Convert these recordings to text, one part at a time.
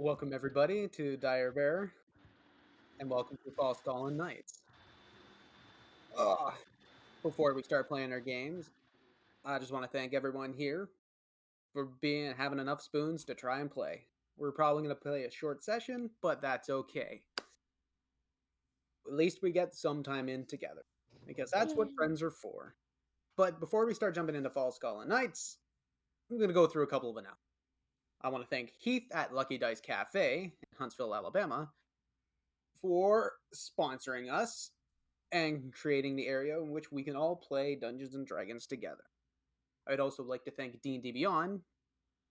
Welcome everybody to Dire Bear, and welcome to Falskallan Nights. Ugh. Before we start playing our games, I just want to thank everyone here for having enough spoons to try and play. We're probably going to play a short session, but that's okay. At least we get some time in together, because that's what friends are for. But before we start jumping into Falskallan Nights, I'm going to go through a couple of announcements. I want to thank Heath at Lucky Dice Cafe in Huntsville, Alabama, for sponsoring us and creating the area in which we can all play Dungeons and Dragons together. I'd also like to thank D&D Beyond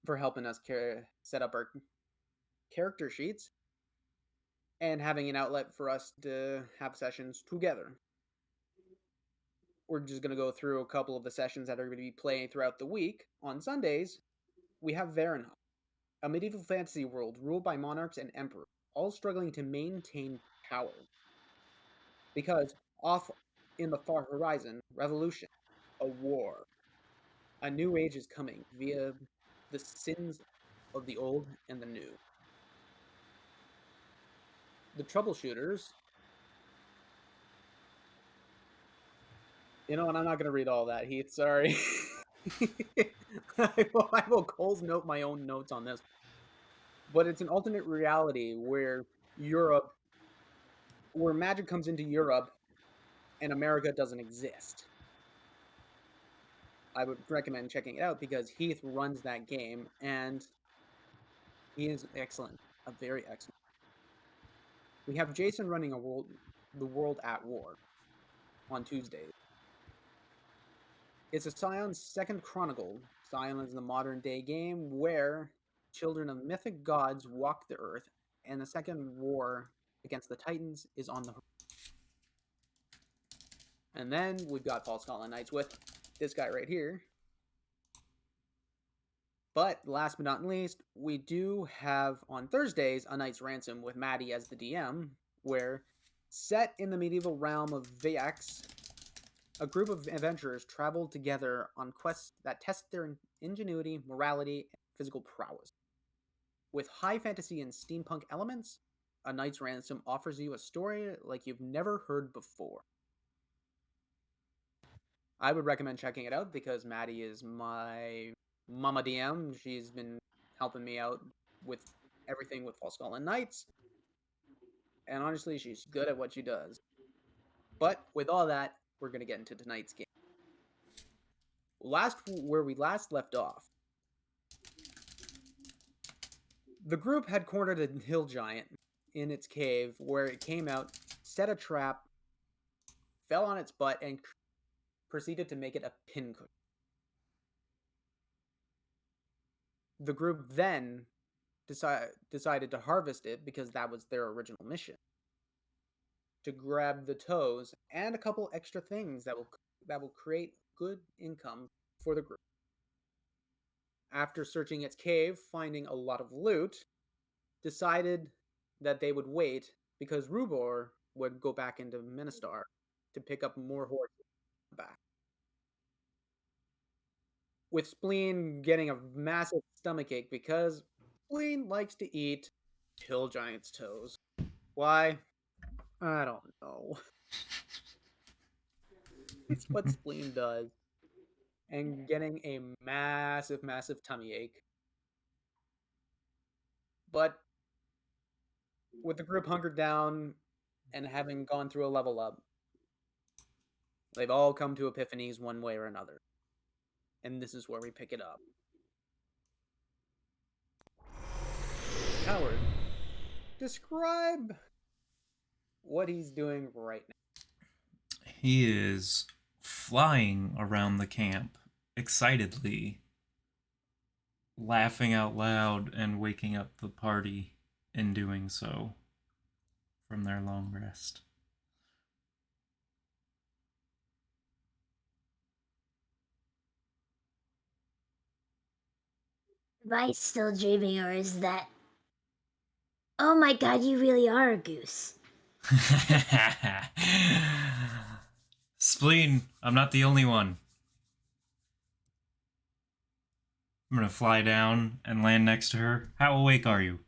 for helping us set up our character sheets and having an outlet for us to have sessions together. We're just going to go through a couple of the sessions that are going to be playing throughout the week. On Sundays, we have Varenholm, a medieval fantasy world ruled by monarchs and emperors, all struggling to maintain power. Because off in the far horizon, revolution, a war. A new age is coming via the sins of the old and the new. The troubleshooters. You know what? I'm not going to read all that, Heath. Sorry. I will Cole's note my own notes on this. But it's an alternate reality where magic comes into Europe and America doesn't exist. I would recommend checking it out because Heath runs that game and he is excellent. A very excellent. We have Jason running the world at war on Tuesdays. It's a Scion's second chronicle. Scion is the modern day game where children of mythic gods walk the earth, and the second war against the Titans is on the horizon. And then we've got Falskallan Nights with this guy right here. But last but not least, we do have on Thursdays a Knight's Ransom with Maddie as the DM, where set in the medieval realm of Vax, a group of adventurers travel together on quests that test their ingenuity, morality, and physical prowess. With high fantasy and steampunk elements, A Knight's Ransom offers you a story like you've never heard before. I would recommend checking it out because Maddie is my mama DM. She's been helping me out with everything with Falskallan Nights. And honestly, she's good at what she does. But with all that, we're going to get into tonight's game. Where we last left off, the group had cornered a hill giant in its cave where it came out, set a trap, fell on its butt, and proceeded to make it a pincushion. The group then decided to harvest it because that was their original mission. To grab the toes and a couple extra things that will create good income for the group. After searching its cave, finding a lot of loot, decided that they would wait because Rubor would go back into Ministar to pick up more horses back. With Spleen getting a massive stomachache because Spleen likes to eat Hill Giant's toes. Why? I don't know. It's what Spleen does. And getting a massive, massive tummy ache. But with the group hunkered down and having gone through a level up, they've all come to epiphanies one way or another. And this is where we pick it up. Howard, describe what he's doing right now. He is flying around the camp excitedly, laughing out loud and waking up the party in doing so from their long rest. Am I still dreaming, or is that... Oh my god, you really are a goose. Spleen, I'm not the only one. I'm gonna fly down and land next to her. How awake are you?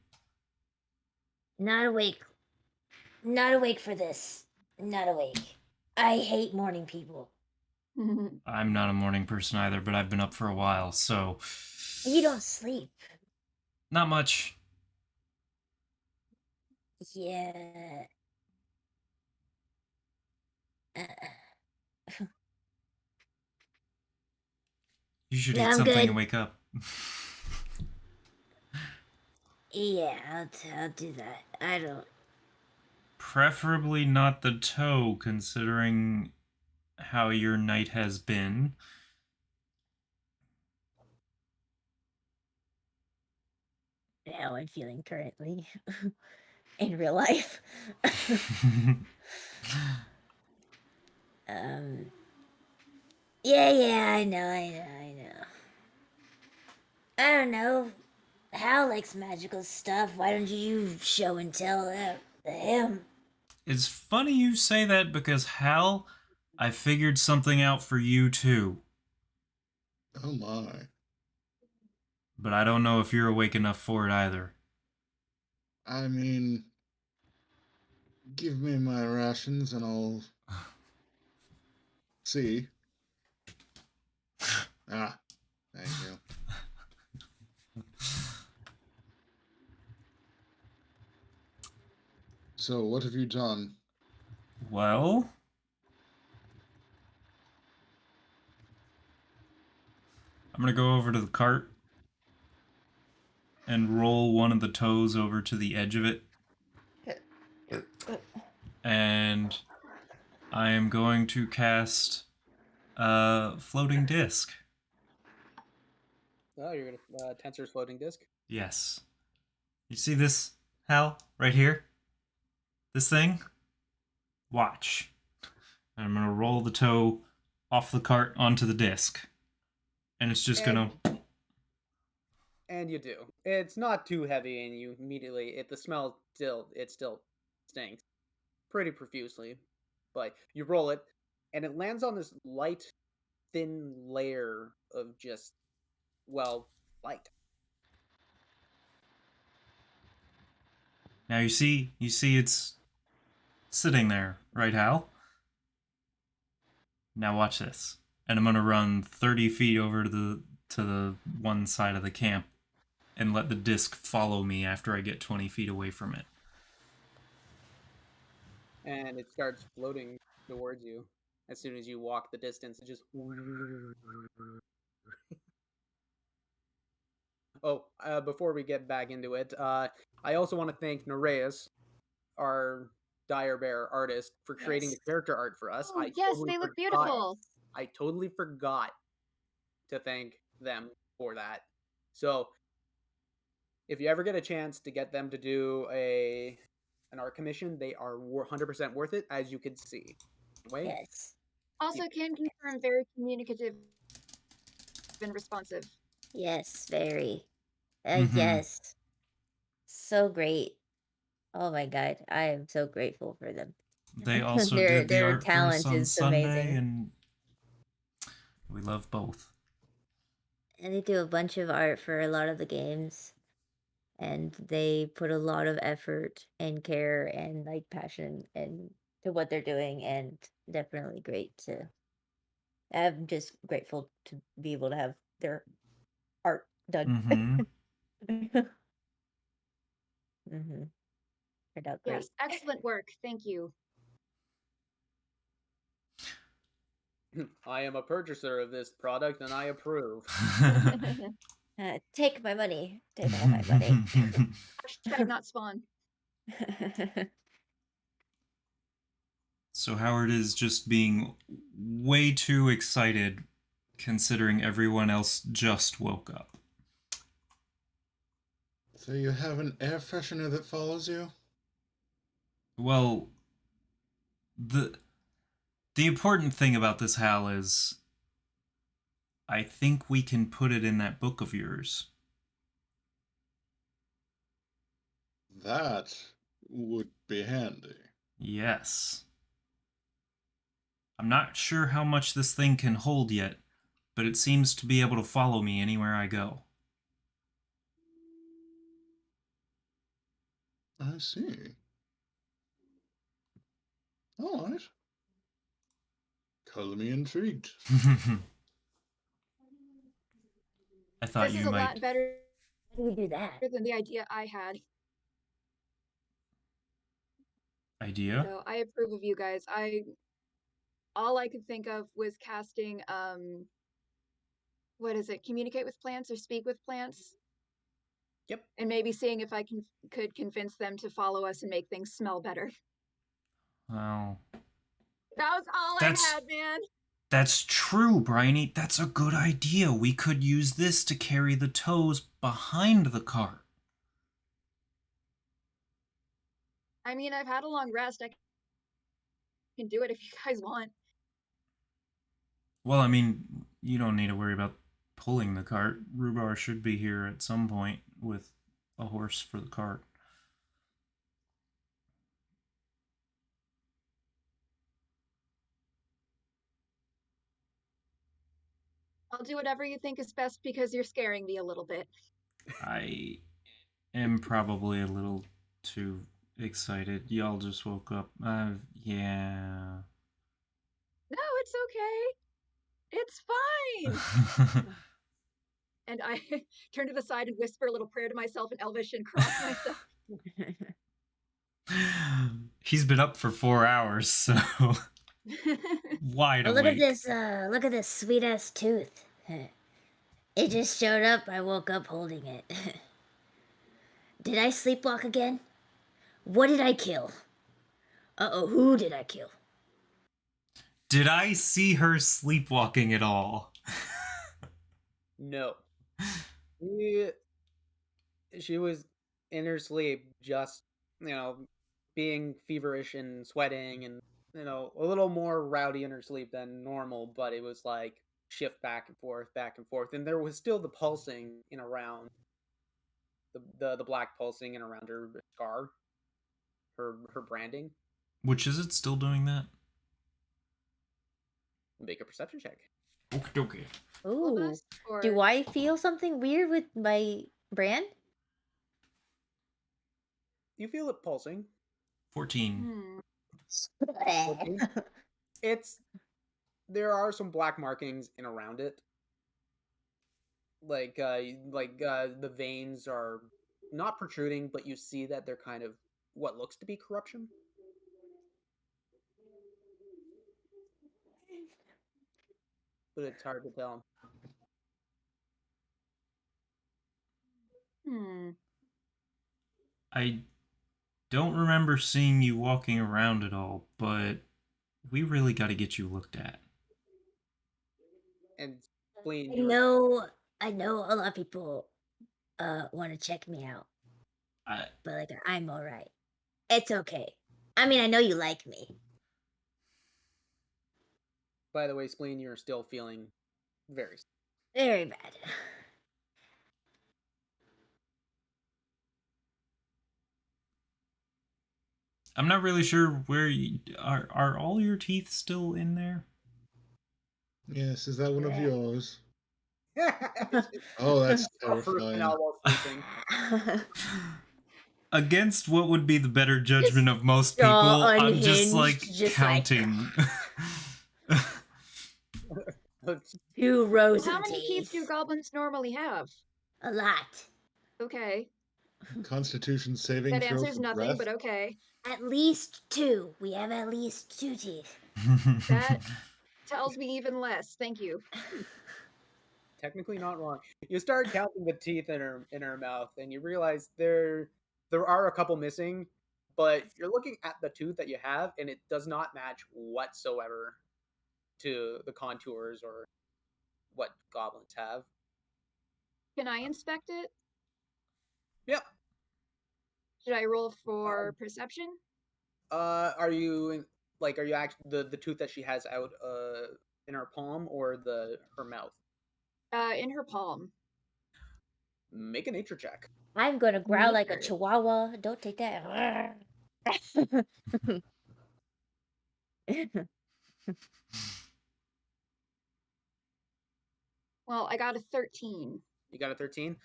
Not awake. Not awake for this. Not awake. I hate morning people. I'm not a morning person either, but I've been up for a while, so You don't sleep. not much. Yeah. Uh, You should no, eat I'm something and good. wake up. Yeah, I'll do that. I don't. Preferably not the toe, considering how your night has been. How I'm feeling currently in real life. um. Yeah, I know. I don't know. Hal likes magical stuff. Why don't you show and tell that to him? It's funny you say that because, Hal, I figured something out for you too. Oh my. But I don't know if you're awake enough for it either. I mean, give me my rations and I'll see. Ah, thank you. So, what have you done? Well, I'm gonna go over to the cart and roll one of the toes over to the edge of it. And I am going to cast a floating disc. Oh, you're gonna Tensor's floating disc. Yes. You see this, Hal, right here? This thing? Watch. And I'm gonna roll the toe off the cart onto the disc. And it's just And gonna. and you do. It's not too heavy, and you immediately the smell still stinks pretty profusely, but you roll it, and it lands on this light, thin layer of just light. Now you see it's sitting there, right, Hal? Now watch this. And I'm gonna run 30 feet over to the one side of the camp and let the disc follow me after I get 20 feet away from it. And it starts floating towards you. As soon as you walk the distance, it just. Oh, before we get back into it, I also want to thank Nereus, our Dire Bear artist, for creating the Yes. character art for us. Oh, yes, they look beautiful. I totally forgot to thank them for that. So, if you ever get a chance to get them to do an art commission, they are 100% worth it, as you can see. Wait, Yes. Also, can confirm very communicative and responsive. Yes, very. Mm-hmm. Yes. So great. Oh my god, I am so grateful for them. They also their did the their art for us talent on is Sunday, amazing. and we love both. And they do a bunch of art for a lot of the games. And they put a lot of effort and care and like passion and to what they're doing, and definitely great to I'm just grateful to be able to have their art done. Mm-hmm. Mm-hmm. Turned out great. Yes, excellent work. Thank you. I am a purchaser of this product and I approve. Take my money. Take all my money. Hashtag not spawn. So Howard is just being way too excited considering everyone else just woke up. So, you have an air freshener that follows you? Well, the important thing about this, Hal, is I think we can put it in that book of yours. That would be handy. Yes. I'm not sure how much this thing can hold yet, but it seems to be able to follow me anywhere I go. I see. All right. Color me intrigued. I thought This is you a might. lot better How do we do that? than the idea I had. Idea? So I approve of you guys. All I could think of was casting what is it? Communicate with plants or speak with plants? Yep. And maybe seeing if I could convince them to follow us and make things smell better. Well, That was all I That's- had, man. that's true, Bryony. That's a good idea. We could use this to carry the toes behind the cart. I mean, I've had a long rest. I can do it if you guys want. Well, I mean, you don't need to worry about pulling the cart. Rhubarb should be here at some point with a horse for the cart. I'll do whatever you think is best because you're scaring me a little bit. I am probably a little too excited. Y'all just woke up. Yeah. No, it's okay. It's fine. And I turn to the side and whisper a little prayer to myself in Elvish and cross myself. He's been up for 4 hours, so wide Oh, awake. look at this sweet ass tooth. It just showed up. I woke up holding it. Did I sleepwalk again? What did I kill? Uh-oh, who did I kill? Did I see her sleepwalking at all? No. She was in her sleep, just, being feverish and sweating and, a little more rowdy in her sleep than normal, but it was like shift back and forth, back and forth. And there was still the pulsing in around the black pulsing in around her scar, her branding. Which is it still doing that? Make a perception check. Okie dokie. Ooh. Or Do I feel something weird with my brand? You feel it pulsing. 14. 14. There are some black markings in around it. The veins are not protruding, but you see that they're kind of what looks to be corruption. But it's hard to tell. I don't remember seeing you walking around at all, but we really got to get you looked at. And Spleen, I know a lot of people want to check me out, but like I'm all right. It's okay. I mean, I know you like me. by the way, Spleen, you're still feeling very. Very bad. I'm not really sure where you are all your teeth still in there? Yes, is that one of Yeah. yours? It's Oh, that's rough root terrifying. canal while sleeping. Against what would be the better judgment of most people, jaw I'm just unhinged, like just like- counting. 2 rows how of many teeth do goblins normally have? A lot. Okay. Constitution saving That throw answers for nothing, breath? but okay. At least 2. We have at least 2 teeth. That tells me even less. Thank you. Technically not wrong. You start counting the teeth in her mouth, and you realize there are a couple missing, but you're looking at the tooth that you have, and it does not match whatsoever to the contours or what goblins have. Can I inspect it? Yep. Should I roll for perception? Are you actually the tooth that she has out in her palm or her mouth? In her palm. Make a nature check. I'm gonna growl like a Nature. chihuahua. Don't take that. Well, I got a 13. You got a 13?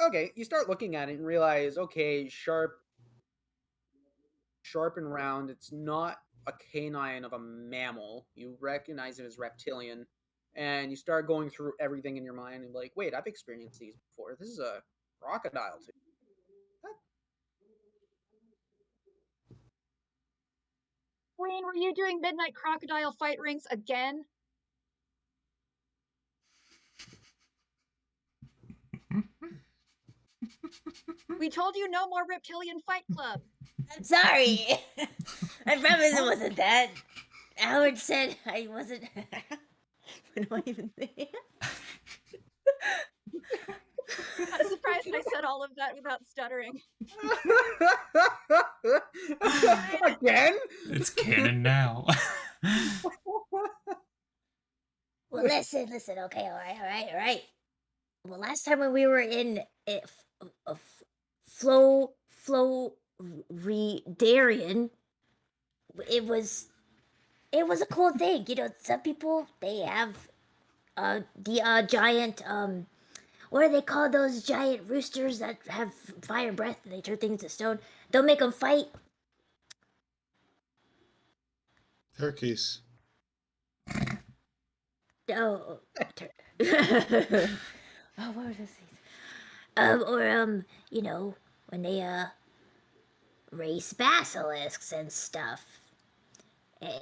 Okay, you start looking at it and realize, okay, sharp sharp and round. It's not a canine of a mammal. You recognize it as reptilian, and you start going through everything in your mind and like, wait, I've experienced these before. This is a crocodile too. Wayne, were you doing midnight crocodile fight rings again? We told you no more reptilian fight club. I'm sorry. I promise it wasn't that. Howard said I wasn't. What do I even think? I'm surprised I said all of that without stuttering. Again? It's canon now. Well, listen. Okay, all right. Well, last time when we were in Darian, it was a cool thing. You know, some people they have the giant what do they call those giant roosters that have fire breath and they turn things to stone? Don't make them fight. Turkeys. Oh, oh, what was this? Or you know, when they race basilisks and stuff.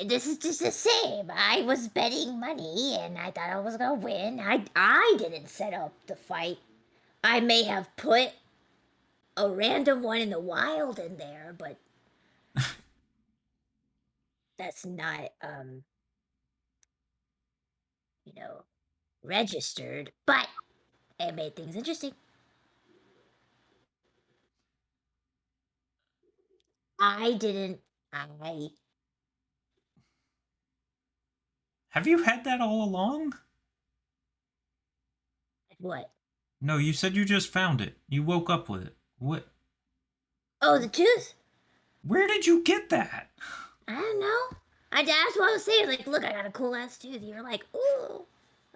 This is just the same. I was betting money and I thought I was gonna win. I didn't set up the fight. I may have put a random one in the wild in there, but that's not you know, registered. But it made things interesting. I didn't. I Have you had that all along? what? No, you said you just found it. You woke up with it. What? Oh, the tooth. Where did you get that? I don't know. That's what I was saying. Like, look, I got a cool ass tooth. You're like, ooh,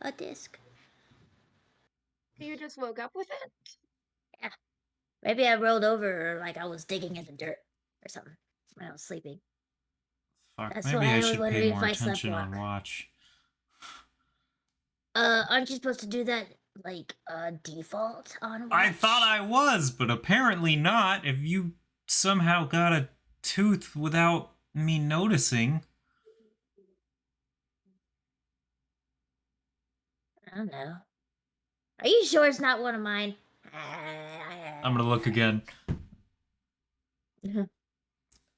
a disc. You just woke up with it? Yeah. Maybe I rolled over or like I was digging in the dirt or something when I was sleeping. Fuck, That's maybe why I I was should pay wondering if more I slept attention on well. watch. Aren't you supposed to do that like default on watch? I thought I was, but apparently not. If you somehow got a tooth without me noticing. I don't know. Are you sure it's not one of mine? I'm gonna look again.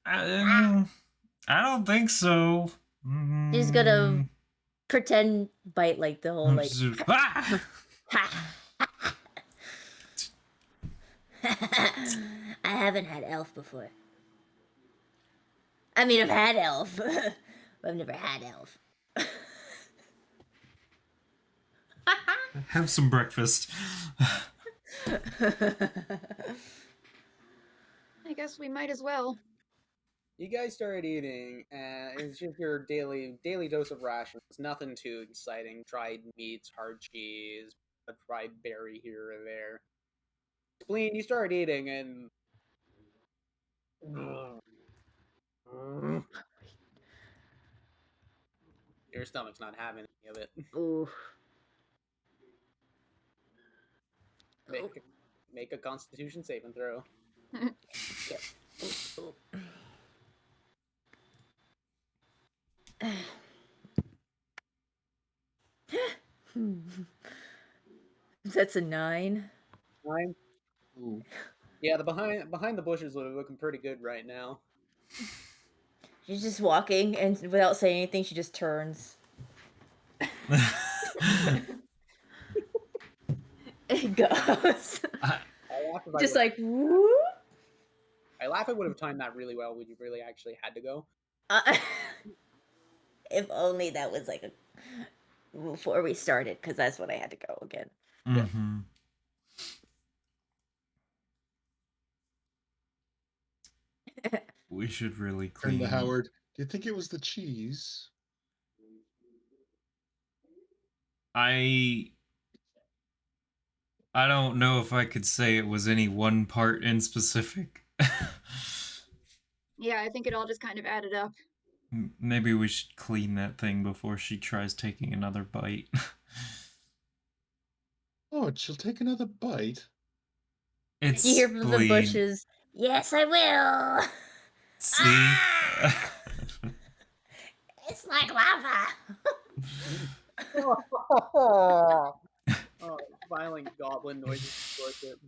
I don't think so. She's gonna pretend bite like the whole like. Ah! I haven't had elf before. I mean, I've had elf, but I've never had elf. Have some breakfast. I guess we might as well. You guys started eating, and it's just your daily dose of rations. Nothing too exciting. Dried meats, hard cheese, a dried berry here or there. Spleen, you started eating, and your stomach's not having any of it. Ooh. Make a Constitution saving throw. Yep. That's a 9. 9. Ooh. Yeah, the behind the bushes are looking pretty good right now. She's just walking, and without saying anything, she just turns. It goes. I laugh if Just I like, whoop. I laugh I would have timed that really well when you really actually had to go. If only that was like before we started, because that's when I had to go again. Mm-hmm. We should really Turn clean. to Howard. Do you think it was the cheese? I don't know if I could say it was any one part in specific. Yeah, I think it all just kind of added up. Maybe we should clean that thing before she tries taking another bite. Oh, she'll take another bite. It's You hear from the spleen. bushes, "Yes, I will." See? Ah! It's like lava. Oh, violent goblin noises towards it.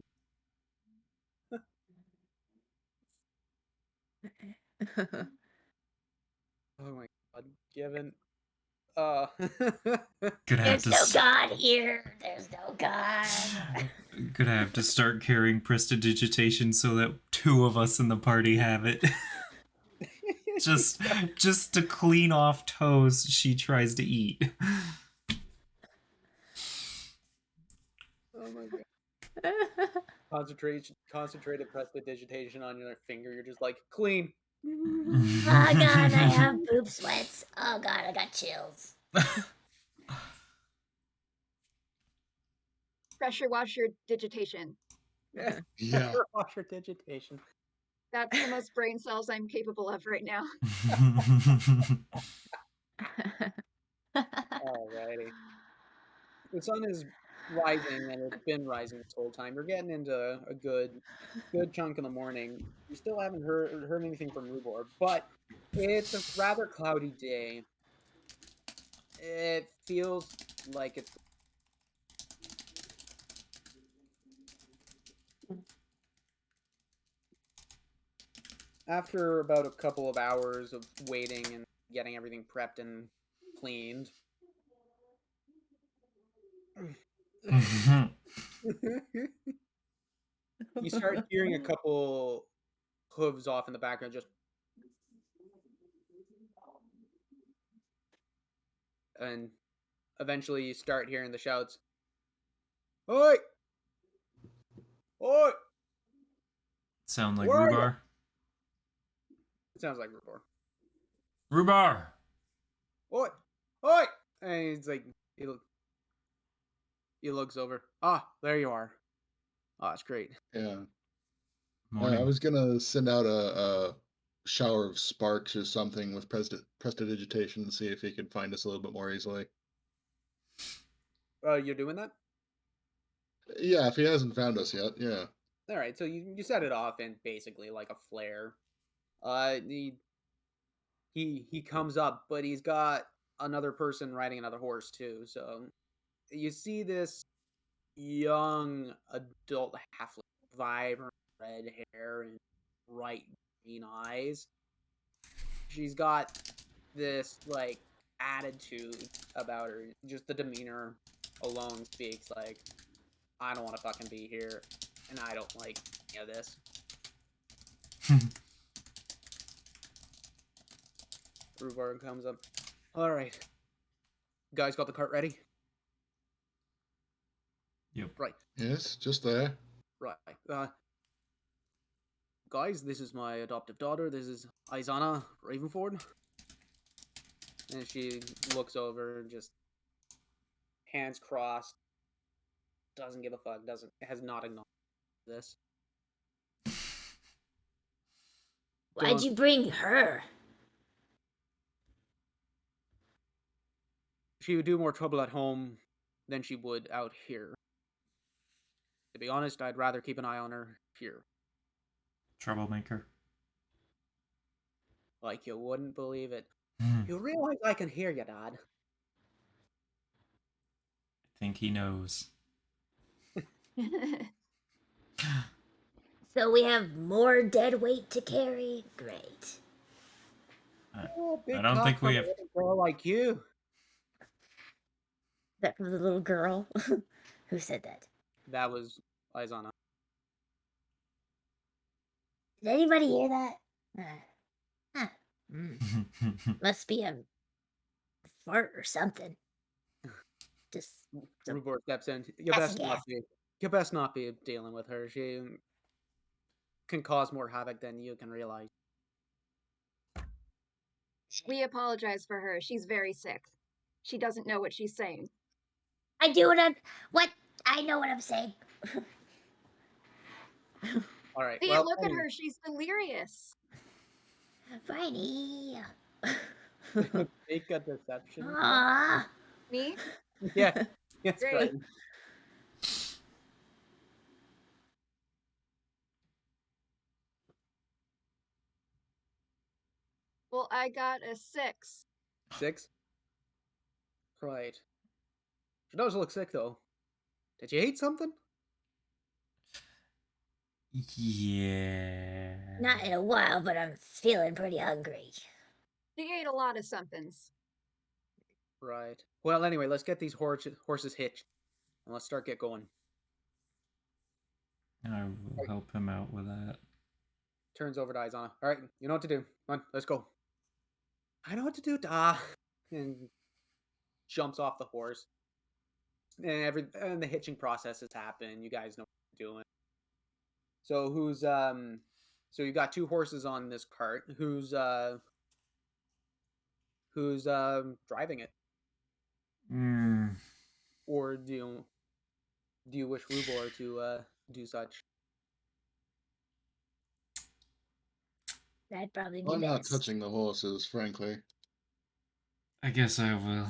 Oh my god, given. Gonna have There's to. no God here. There's no God. Gonna have to start carrying prestidigitation so that 2 of us in the party have it. just to clean off toes she tries to eat. Oh my god. Concentrated prestidigitation on your finger. You're just like clean. Oh God, I have boob sweats. Oh God, I got chills. Pressure washer digitation. Yeah. Yeah. Washer digitation. That's the most brain cells I'm capable of right now. Alrighty. The sun is rising, and it's been rising this whole time. You're getting into a good chunk in the morning. You still haven't heard anything from Rubor, but it's a rather cloudy day. It feels like it's after about a couple of hours of waiting and getting everything prepped and cleaned. You start hearing a couple hooves off in the background, just and eventually you start hearing the shouts. Oi! Oi! Sound like Where are ya? rhubarb? It sounds like Rubor. Rhubarb! Oi! Oi! And he's like, he looks over. Ah, there you are. Oh, that's great. Yeah. I Morning. was gonna send out a shower of sparks or something with prestidigitation and see if he could find us a little bit more easily. You're doing that? Yeah, if he hasn't found us yet, yeah. All right. So you set it off in basically like a flare. Uh, he comes up, but he's got another person riding another horse too. So you see this young adult halfling, vibrant red hair and bright green eyes. She's got this like attitude about her. Just the demeanor alone speaks like, I don't want to fucking be here, and I don't like any of this. Rhubarb comes up. All right, guys, got the cart ready? Yep. Right, Yes, just there. right. Guys, this is my adoptive daughter. This is Izana Ravenford. And she looks over, just hands crossed, doesn't give a fuck, has not acknowledged this. Why'd you bring her? She would do more trouble at home than she would out here. To be honest, I'd rather keep an eye on her here. Troublemaker. Like you wouldn't believe it. I You realize I can hear you, Dad. think he knows. So we have more dead weight to carry? Great. Oh, big I don't cock think from we a have. little girl like you. That from the little girl? Who said that? That was Izana. Did anybody hear that? Must be a fart or something. Just some Rubor steps in. passing gas. You best not be dealing with her. She can cause more havoc than you can realize. We apologize for her. She's very sick. She doesn't know what she's saying. I know what I'm saying. All right. See, Well, look at anyway. her. She's delirious. Briny. Make a deception check. Ah. Me? Yeah, yes, Great. Brian. Well, I got a 6. 6. Right. She does look sick though. Did you eat something? Yeah. Not in a while, but I'm feeling pretty hungry. She ate a lot of somethings. Right. Well, anyway, let's get these horses hitched, and let's get going. I will help him out with that. Turns over to Izana. All right, you know what to do. Come on, let's go. I know what to do. And jumps off the horse. And the hitching process has happened. You guys know what you're doing. So so you got 2 horses on this cart. Who's driving it? Or do you wish Rubor to do such? That'd probably be I'm not best. touching the horses, frankly. I guess I will.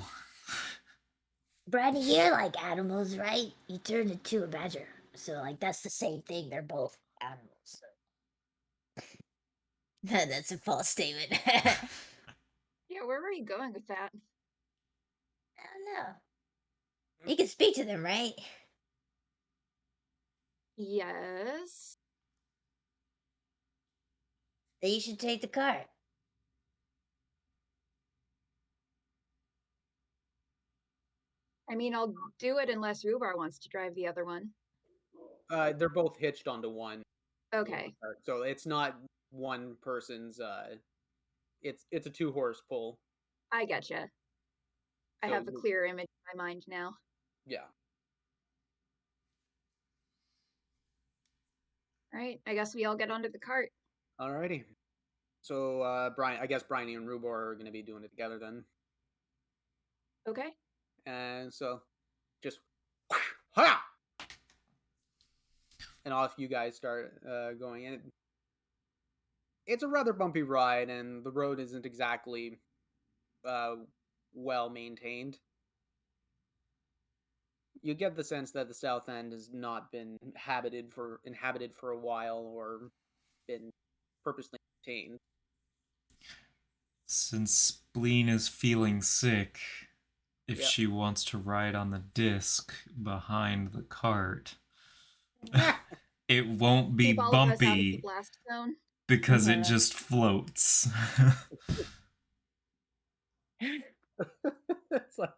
Brady, you're like animals, right? You turned into a badger. So, like, that's the same thing. They're both animals. So. That's a false statement. I Yeah, where were you going with that? don't know. You can speak to them, right? Yes. Then you should take the cart. I mean, I'll do it unless Rhubarb wants to drive the other one. They're both hitched onto one. Okay. Cart, so it's not one person's. It's a 2-horse pull. I getcha. I So have a clear image in my mind now. yeah. All right. I guess we all get onto the cart. Alrighty. So Brian, I guess Bryony and Rubor are going to be doing it together then. Okay. And so, just ha! And off you guys start going. And it's a rather bumpy ride, and the road isn't exactly well maintained. You get the sense that the South End has not been inhabited for a while or been purposely maintained. Since Spleen is feeling sick, if Yep. she wants to ride on the disc behind the cart, it won't be Keep all of us out of the bumpy blast zone. because it just floats. It's like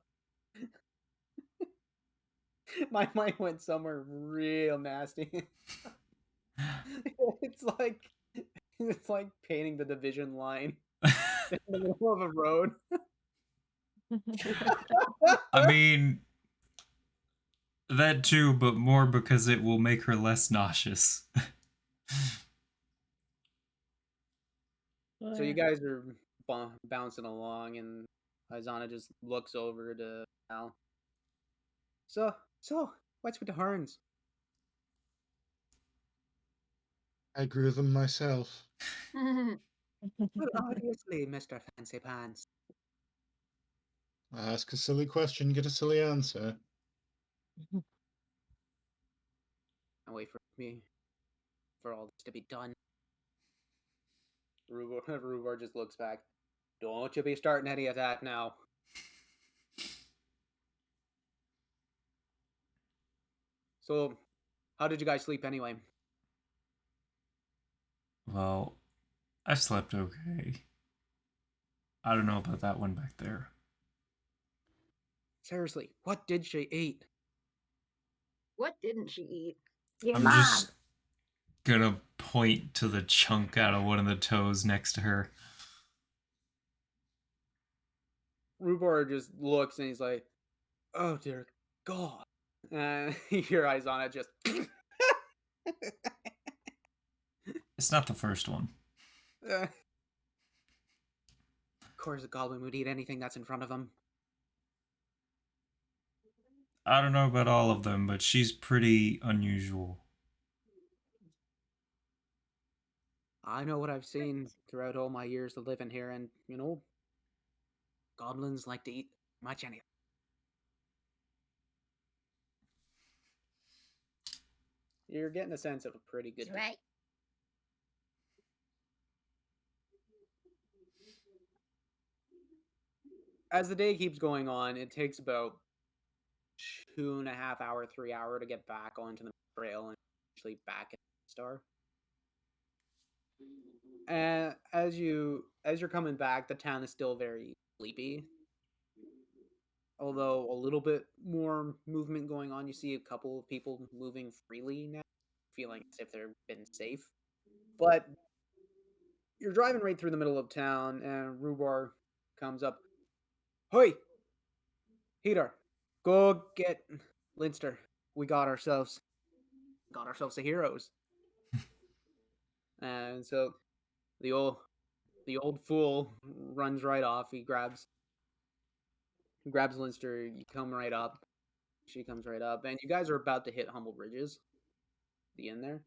my mind went somewhere real nasty. it's like painting the division line in the middle of a road. I mean, that too, but more because it will make her less nauseous. So you guys are bouncing along, and Izana just looks over to Al. So, what's with the horns? I grew them myself. Well, obviously, Mr. Fancy Pants. Ask a silly question, get a silly answer. I'll wait for me for all this to be done. Rubor just looks back. Don't you be starting any of that now. So, how did you guys sleep anyway? Well, I slept okay. I don't know about that one back there. Seriously, what did she eat? What didn't she eat? Your I'm mom. just gonna point to the chunk out of one of the toes next to her. Rubor just looks and he's like, "Oh dear God!" And your eyes on it just. It's not the first one. Of course, a goblin would eat anything that's in front of him. I don't know about all of them, but she's pretty unusual. I know what I've seen throughout all my years of living here, and goblins like to eat much anything. You're getting a sense of a pretty good. That's right. As the day keeps going on, it takes about 2.5 hour, 3 hour to get back onto the trail and actually back at the star. And as you're coming back, the town is still very sleepy. Although a little bit more movement going on, you see a couple of people moving freely now, feeling as if they've been safe. But you're driving right through the middle of town, and Rhubar comes up. Hey, Peter, go get Linster. We got ourselves the heroes. And so the old fool runs right off. He grabs Linster. You come right up. She comes right up, and you guys are about to hit Humble Bridges. The end there.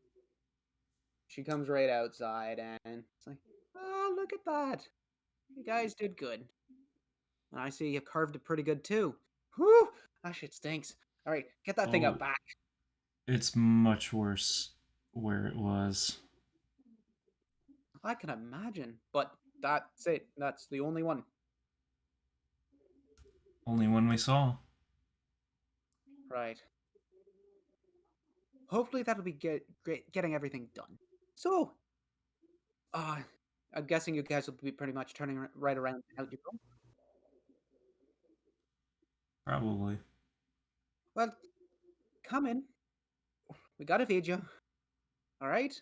She comes right outside, and it's like, oh, look at that! You guys did good. And I see you carved it pretty good too. Whew! That shit stinks. All right, get that thing out Oh, back. it's much worse where it was. I can imagine, but that's it. That's the only one. Only one we saw. Right. Hopefully that'll be great getting everything done. So, I'm guessing you guys will be pretty much turning right around out you go. Probably. Well, come in. We gotta feed you. All right.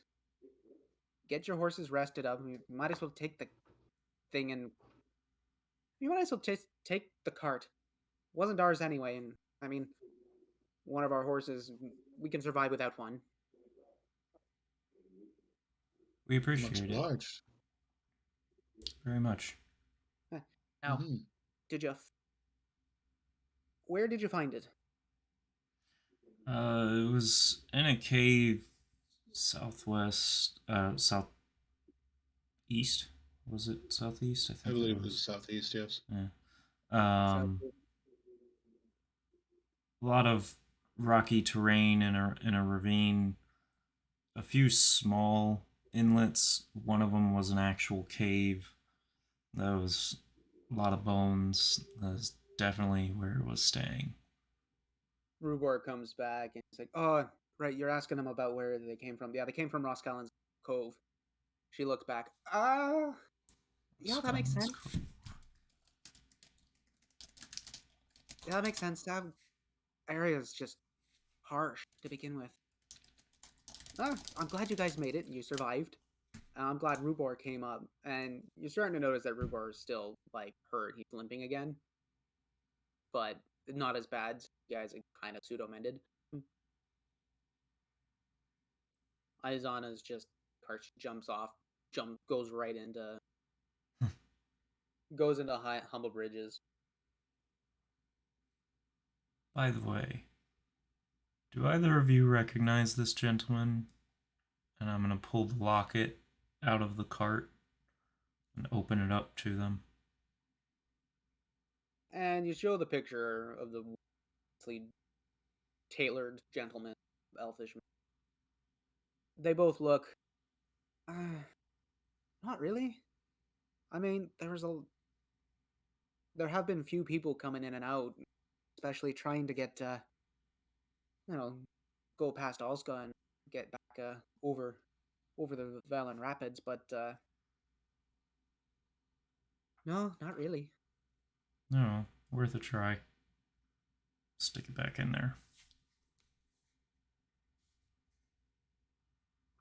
Get your horses rested up. You might as well take the thing and you might as well just take the cart. It wasn't ours anyway, and I mean, one of our horses, we can survive without one. We Much appreciate it obliged. very much. Now, Hmm. did you? Where did you find it? It was in a cave southwest, southeast. Was it southeast? I I think it believe it was was. southeast, yes. Yeah. South. A lot of rocky terrain in a ravine. A few small inlets. One of them was an actual cave. There was a lot of bones. That's definitely where it was staying. Rubor comes back and he's like, "Oh, right, you're asking them about where they came from. Yeah, they came from Roscallan's Cove." She looks back. Yeah, that makes Skulls. sense. Yeah, that makes sense. That area is just harsh to begin with. I'm glad you guys made it. You survived. I'm glad Rubor came up, and you're starting to notice that Rubor is still like hurt. He's limping again, but not as bad. So you guys are kind of pseudo mended. Aizana's just jumps off, goes right into humble bridges. By the way, do either of you recognize this gentleman? And I'm going to pull the locket out of the cart and open it up to them. And you show the picture of the tailored gentleman, elfish. They both look, not really. I mean, there have been few people coming in and out, especially trying to get, go past Olska and get back over the Valen Rapids, but no, not really. No, worth a try. Stick it back in there.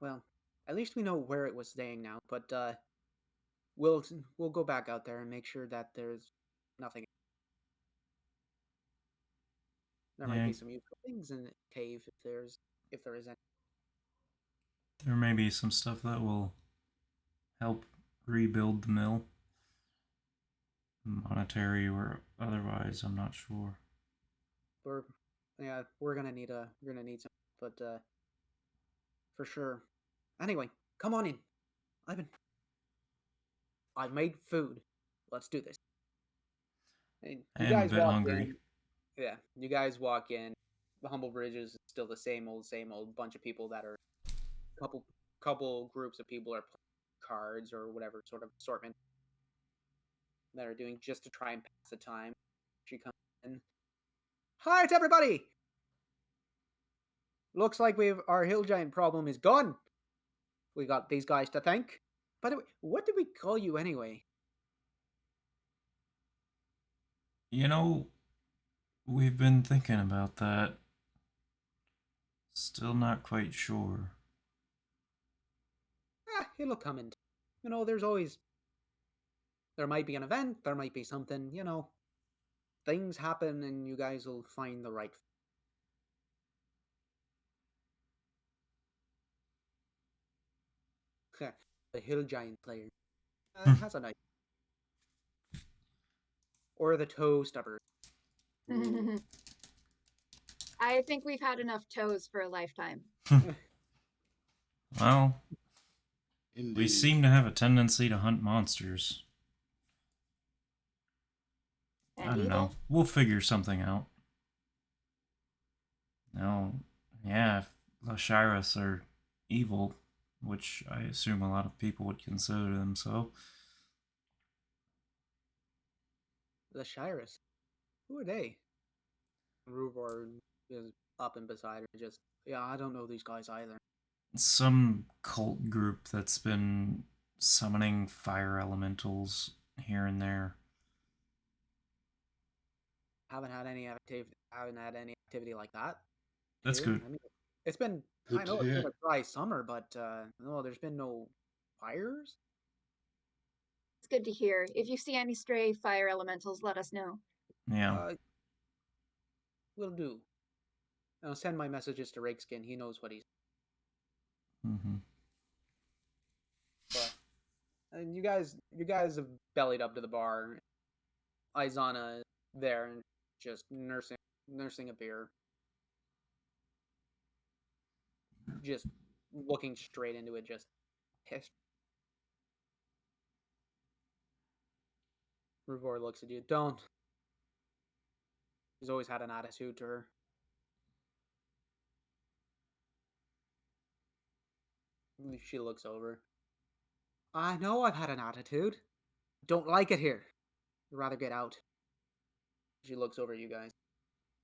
Well, at least we know where it was staying now, but we'll go back out there and make sure that there's nothing. There might Yeah, be some useful things in the cave if there is any. there may be some stuff that will help rebuild the mill. Monetary or otherwise, I'm not sure. We're gonna need some, but for sure. Anyway, come on in. I've made food. Let's do this. And I you am a guys bit walk hungry. in. Yeah, you guys walk in. The Humble Bridges is still the same old bunch of people that are couple couple groups of people are playing cards or whatever sort of assortment that are doing just to try and pass the time. She comes in. Hi, it's everybody. Looks like our hill giant problem is gone. We got these guys to thank. By the way, what did we call you anyway? You know, we've been thinking about that. Still not quite sure. It'll come in. There might be an event, there might be something, things happen and you guys will find the right. The hill giant player has a nice. Or the toe stubber. I think we've had enough toes for a lifetime. Well, Indeed. we seem to have a tendency to hunt monsters. And I don't evil? know. We'll figure something out. No, yeah, if Lashiras are evil, which I assume a lot of people would consider them so. The Shirus. Who are they? Rubor is up and beside her. I don't know these guys either. Some cult group that's been summoning fire elementals here and there. Haven't had any activity like that. That's Here. good. I mean, it's been. Good I to know it's been hear. a dry summer, but no, there's been no fires. It's good to hear. If you see any stray fire elementals, let us know. Yeah. Will do. I'll send my messages to Rakeskin. He knows what he's. Mm-hmm. But and you guys have bellied up to the bar. Izana is there and just nursing a beer, just looking straight into it, just pissed. Ruvor looks at you. Don't. She's always had an attitude to her. She looks over. I know I've had an attitude. Don't like it here. I'd rather get out. She looks over at you guys.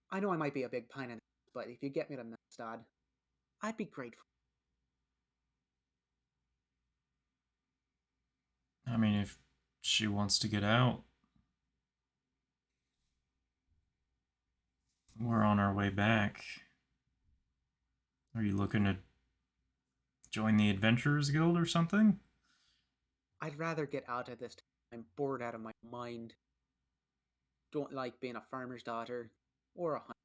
I know I might be a big pain in the ass, but if you get me to Mestad, I'd be grateful. I mean, if she wants to get out, we're on our way back. Are you looking to join the Adventurers Guild or something? I'd rather get out of this. I'm bored out of my mind. Don't like being a farmer's daughter or a hunter.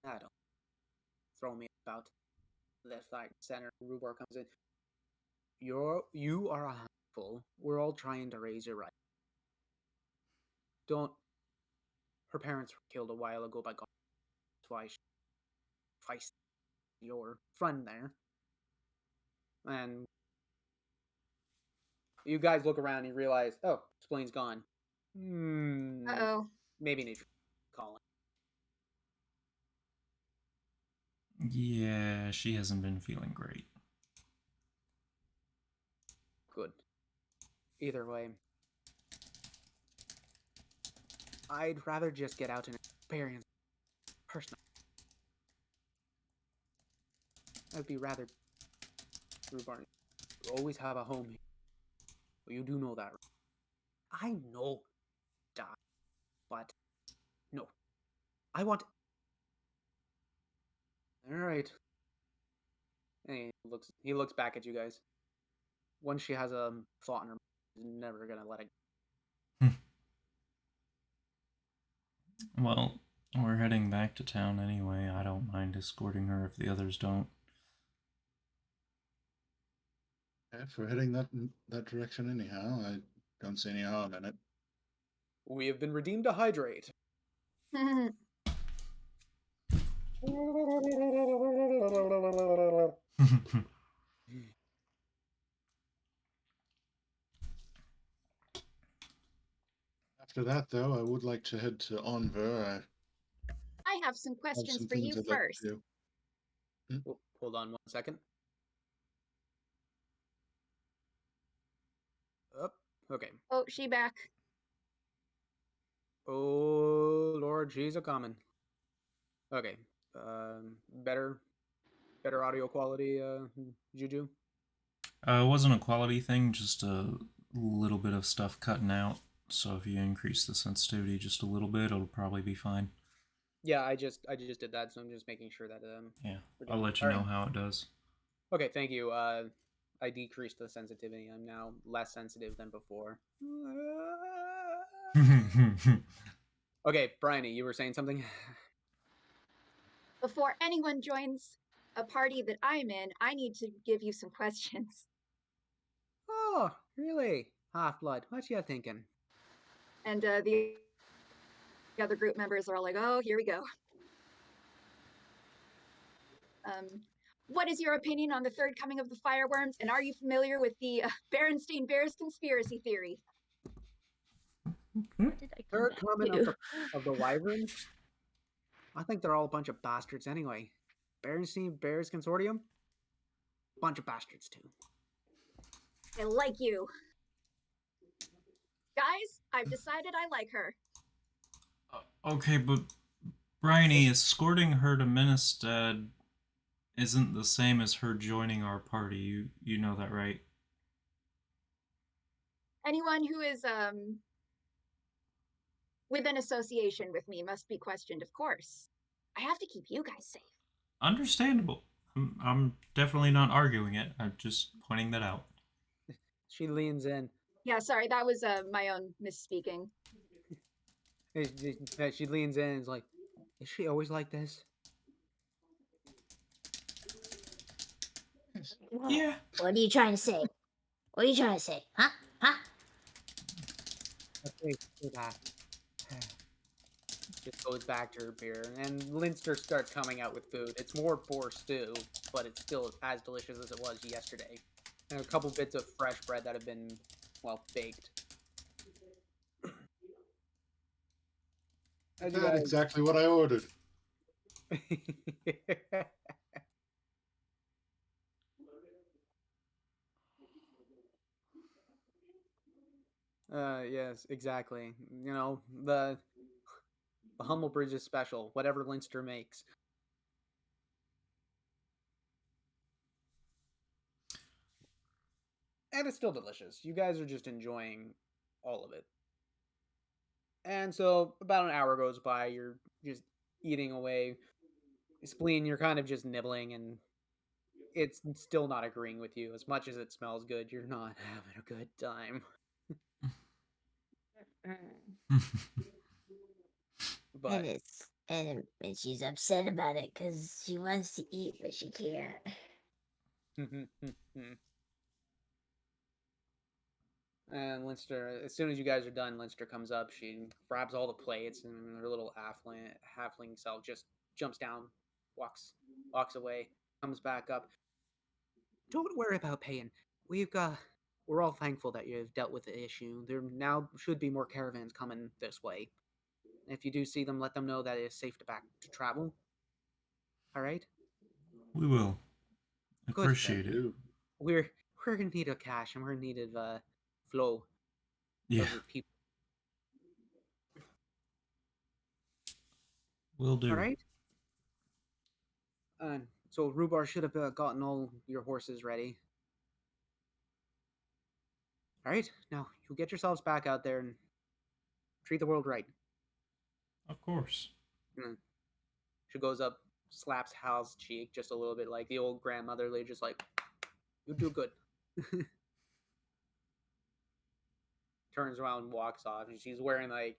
I don't. Throw me about. Left, right, center. Rubor comes in. You are a handful. We're all trying to raise you right. Don't. Her parents were killed a while ago by God. That's why she faced your friend there. And you guys look around and you realize, oh, Splain's gone. Uh-oh. Maybe need to call him. Yeah, she hasn't been feeling great. Good. Either way, I'd rather just get out and experience personally. I'd be rather Rhubarn. You always have a home here. Well, you do know that. I know that. But no. I want. Alright. And he looks back at you guys. Once she has a thought in her mind, she's never gonna let it. Well, we're heading back to town anyway. I don't mind escorting her if the others don't. If we're heading that direction anyhow, I don't see any harm in it. We have been redeemed to hydrate. After that, though, I would like to head to Enver. I have some I have questions some for things you I'd like first. to do. Hmm? Oh, hold on 1 second. Up. Okay. Oh, she back. Oh Lord, she's a coming. Okay. Better audio quality, Juju. It wasn't a quality thing, just a little bit of stuff cutting out. So if you increase the sensitivity just a little bit, it'll probably be fine. Yeah, I just did that, so I'm just making sure that Yeah, we're I'll doing let it. you All know right. how it does. Okay, thank you. I decreased the sensitivity. I'm now less sensitive than before. Okay, Bryony, you were saying something? Before anyone joins a party that I'm in, I need to give you some questions. Oh, really? Half-Blood, what you thinking? And the other group members are all like, oh, here we go. What is your opinion on the third coming of the fireworms? And are you familiar with the Berenstain Bears conspiracy theory? What did I come Third back coming to? of the Wyverns? I think they're all a bunch of bastards anyway. Berenstein Bears Consortium? Bunch of bastards too. I like you. Guys, I've decided I like her. Okay, but Bryony, escorting her to Ministad isn't the same as her joining our party. You know that, right? Anyone who is with an association with me must be questioned, of course. I have to keep you guys safe. Understandable. I'm definitely not arguing it. I'm just pointing that out. She leans in. Yeah, sorry, that was my own misspeaking. She leans in and is like, is she always like this? Yeah. What are you trying to say? What are you trying to say? Huh? Huh? Okay, do that. Just goes back to her beer, and Linster starts coming out with food. It's more boar stew, but it's still as delicious as it was yesterday. And a couple bits of fresh bread that have been, well, baked. As you That's guys, exactly what I ordered. yes, exactly. You know, the Humble Bridge is special, whatever Linster makes. And it's still delicious. You guys are just enjoying all of it. And so about an hour goes by, you're just eating away. Spleen, you're kind of just nibbling, and it's still not agreeing with you. As much as it smells good, you're not having a good time. And But it's and she's upset about it because she wants to eat but she can't. and Linster, as soon as you guys are done, Linster comes up. She grabs all the plates, and her little halfling self just jumps down, walks away, comes back up. Don't worry about paying. We're all thankful that you've dealt with the issue. There now should be more caravans coming this way. If you do see them, let them know that it is safe to travel. All right. We will. Good. Appreciate it. Do. We're in need of cash, and we're in need of flow Yeah, of people. will do. All right. So Rhubar should have gotten all your horses ready. All right. Now you get yourselves back out there and treat the world right. Of course. Mm. She goes up, slaps Hal's cheek just a little bit, like the old grandmotherly, just like, you do good. Turns around and walks off, and she's wearing like,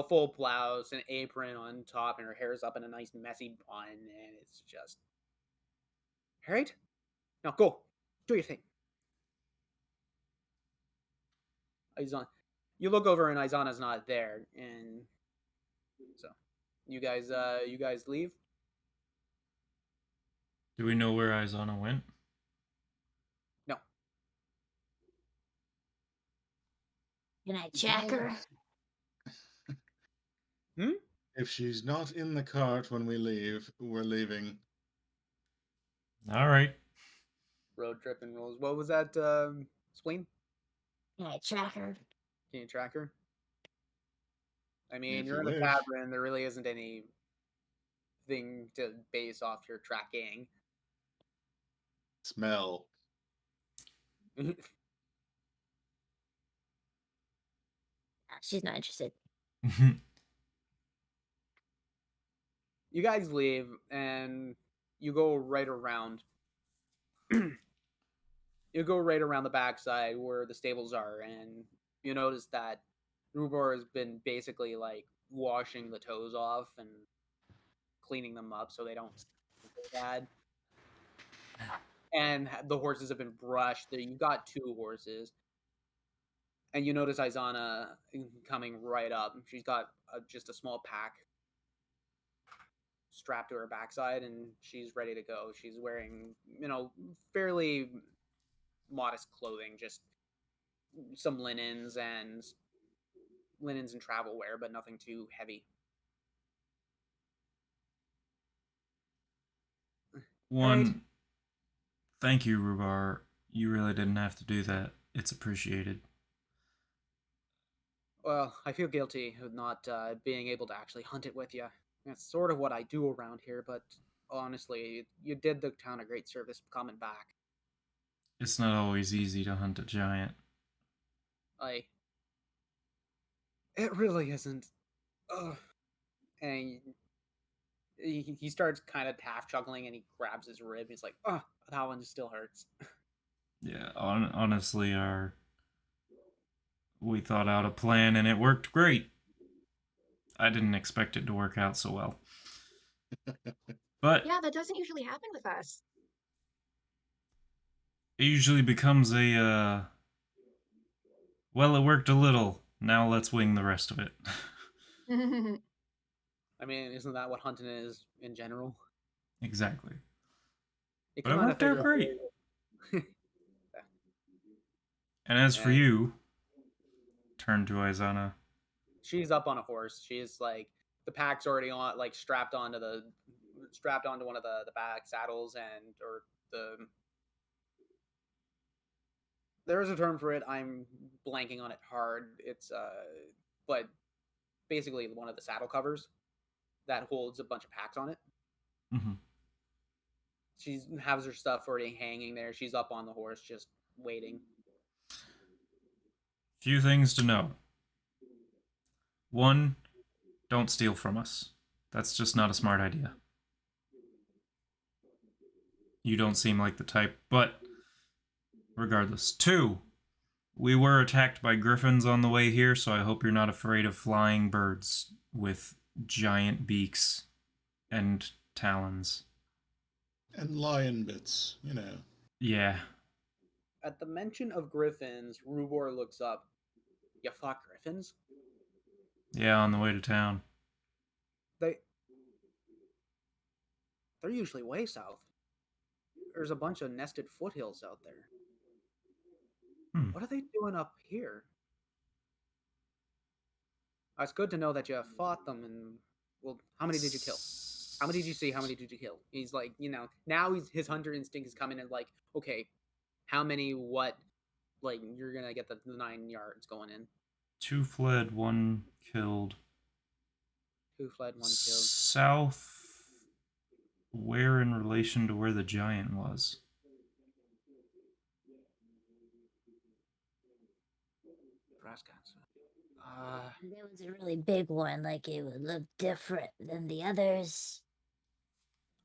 full blouse and apron on top, and her hair's up in a nice messy bun, and it's just, all right. Now go, do your thing. Izan, you look over, and Izana's not there, and so you guys leave. Do we know where Izana went? No, Can I check her? Hmm? If she's not in the cart when we leave, we're leaving. All right. Road tripping rules. What was that, spleen? Yeah, tracker. Can you track her? I mean, If you're you in a wish. tavern. There really isn't anything to base off your tracking. Smell. She's not interested. You guys leave, and you go right around. You go right around the backside where the stables are, and you notice that Rubor has been basically like washing the toes off and cleaning them up so they don't stink so bad. And the horses have been brushed. You got two horses, and you notice Izana coming right up. She's got just a small pack strapped to her backside, and she's ready to go. She's wearing, fairly modest clothing, just some linens and travel wear, but nothing too heavy. Right. One, thank you, Rubar. You really didn't have to do that. It's appreciated. Well, I feel guilty of not being able to actually hunt it with you. That's sort of what I do around here, but honestly, you did the town a great service coming back. It's not always easy to hunt a giant. I. It really isn't. Ugh. And he starts kind of half chuckling, and he grabs his rib. He's like, "Oh, that one still hurts." Yeah, honestly, we thought out a plan and it worked great. I didn't expect it to work out so well. But Yeah, that doesn't usually happen with us. it usually becomes well, it worked a little. Now let's wing the rest of it. I mean, isn't that what hunting is in general? Exactly. You But it kind of worked out figure out great. ways. And as for And you, turn to Izana. she's up on a horse. She's like the pack's already on, like strapped onto one of the back saddles, and or the there is a term for it. I'm blanking on it hard. It's but basically one of the saddle covers that holds a bunch of packs on it. Mm-hmm. She has her stuff already hanging there. She's up on the horse, just waiting. Few things to know. One, don't steal from us. That's just not a smart idea. You don't seem like the type, but regardless. Two, we were attacked by griffins on the way here, so I hope you're not afraid of flying birds with giant beaks and talons. And lion bits, you know. Yeah. At the mention of griffins, Rubor looks up. You fought griffins? Yeah, on the way to town. They they're usually way south. There's a bunch of nested foothills out there. Hmm. What are they doing up here? It's good to know that you fought them. And well, how many did you kill? How many did you see? How many did you kill? He's like, now his hunter instinct is coming in. Like, okay, how many? What? Like, you're gonna get the 9 yards going in. 2 fled, 1 killed. 2 fled, 1 killed. South, where in relation to where the giant was? There was a really big one, like it would look different than the others.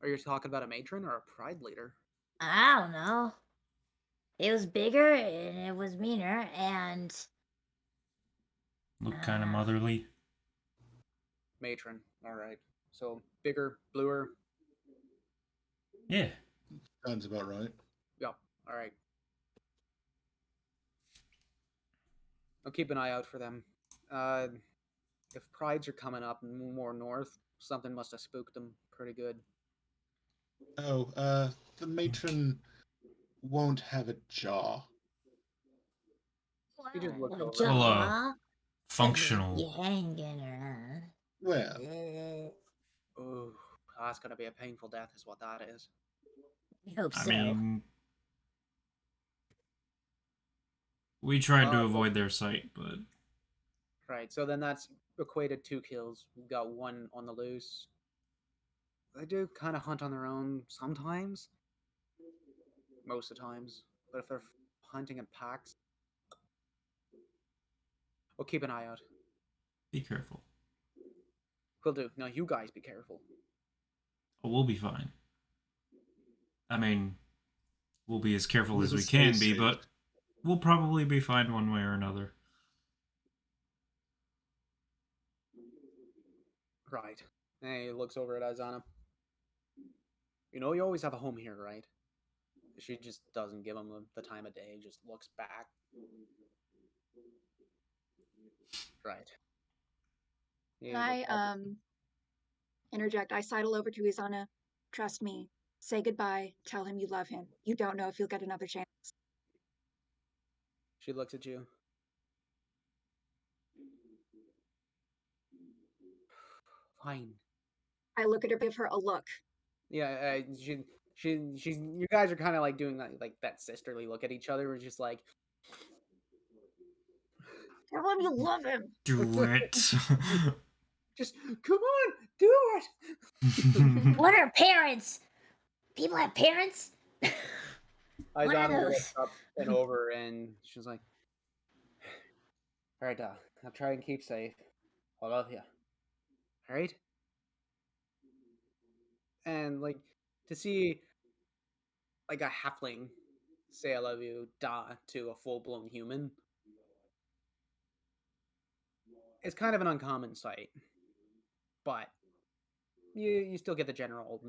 Are you talking about a matron or a pride leader? I don't know. It was bigger and it was meaner and Looked kind of motherly. Matron. All right. So bigger, bluer. Yeah. Sounds about right. Yep. All right. I'll keep an eye out for them. If prides are coming up more north, something must have spooked them pretty good. Oh, the matron won't have a jaw. He just looks a over. Well, jaw. functional. You hanging around. Well, Ooh, that's gonna be a painful death, is what that is. I hope I so. mean, we tried to Uh, avoid their sight, but right, so then that's equated 2 kills. We've got one on the loose. They do kind of hunt on their own sometimes, most of the times. But if they're hunting in packs, we'll keep an eye out. be careful. We'll do. Now, you guys be careful. Oh, we'll be fine. I mean, we'll be as careful as we'll we stay can be, safe. but we'll probably be fine one way or another. Right. And he looks over at Izana. You know, you always have a home here, right? She just doesn't give him the time of day, just looks back. Right. Can Yeah, I interject? I sidle over to Izana. Trust me. Say goodbye. Tell him you love him. You don't know if you'll get another chance. she looks at you. Fine. I look at her, give her a look. Yeah, she's. You guys are kind of like doing like that sisterly look at each other. We're just like, Tell him you love him. Do it. just come on, do it. What are parents? People have parents? What are Izana those? looks up and over, and she's like, "All right, I'll try and keep safe. I love you. All right." And like to see like a halfling say "I love you" to a full blown human, it's kind of an uncommon sight, but you still get the general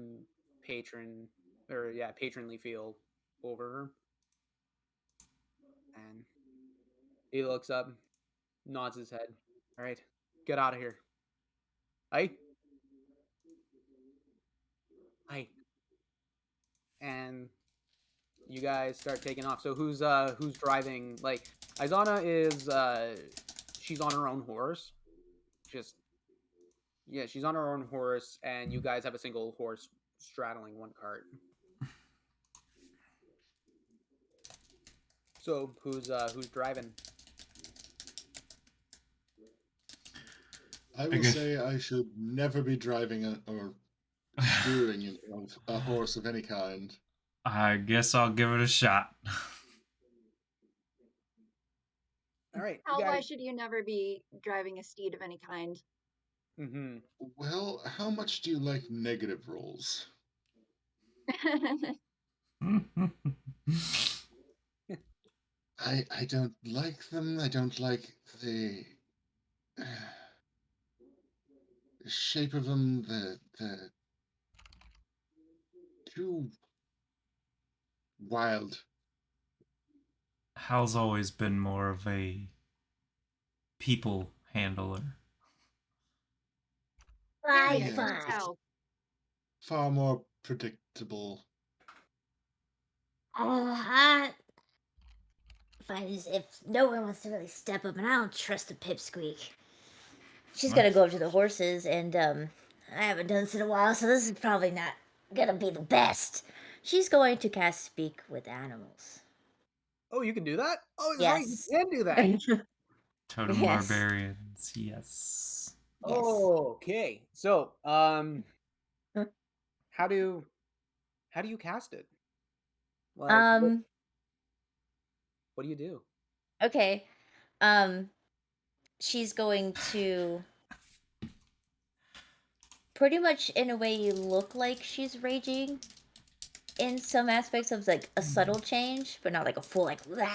patron or yeah patronly feel over her, and he looks up, nods his head. All right, get out of here. Hey, hey, and you guys start taking off. So who's driving? Like Izana is she's on her own horse. Just yeah, she's on her own horse, and you guys have a single horse straddling one cart. So who's driving? I I will guess. say I should never be driving or steering a horse of any kind. I guess I'll give it a shot. All right, you Hal, got why it. should you never be driving a steed of any kind? Mm-hmm. Well, how much do you like negative rolls? I don't like them. I don't like the shape of them. The too wild. Hal's always been more of a people handler. Fine, Curious to Yes, fine. tell. far more predictable. I find as if no one wants to really step up, and I don't trust the pipsqueak. She's What? gonna go up to the horses, and I haven't done this in a while, so this is probably not gonna be the best. She's going to cast Speak with Animals. Oh, you can do that. Oh, that's right, you Yes. can do that. Totem Yes. barbarians, yes. Yes. Okay, so how do how do you cast it? Like, Um. what do you do? Okay. Um. She's going to pretty much, in a way, look like she's raging in some aspects of like a subtle change, but not like a full like. "Rah!"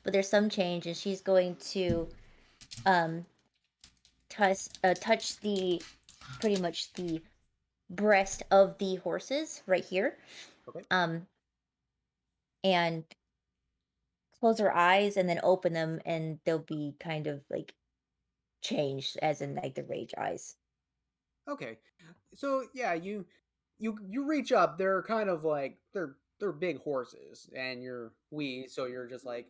But there's some change, and she's going to um touch the pretty much the breast of the horses right here, Okay. um and close her eyes and then open them, and they'll be kind of like changed, as in like the rage eyes. Okay. So yeah, you reach up. They're kind of like they're big horses, and you're so you're just like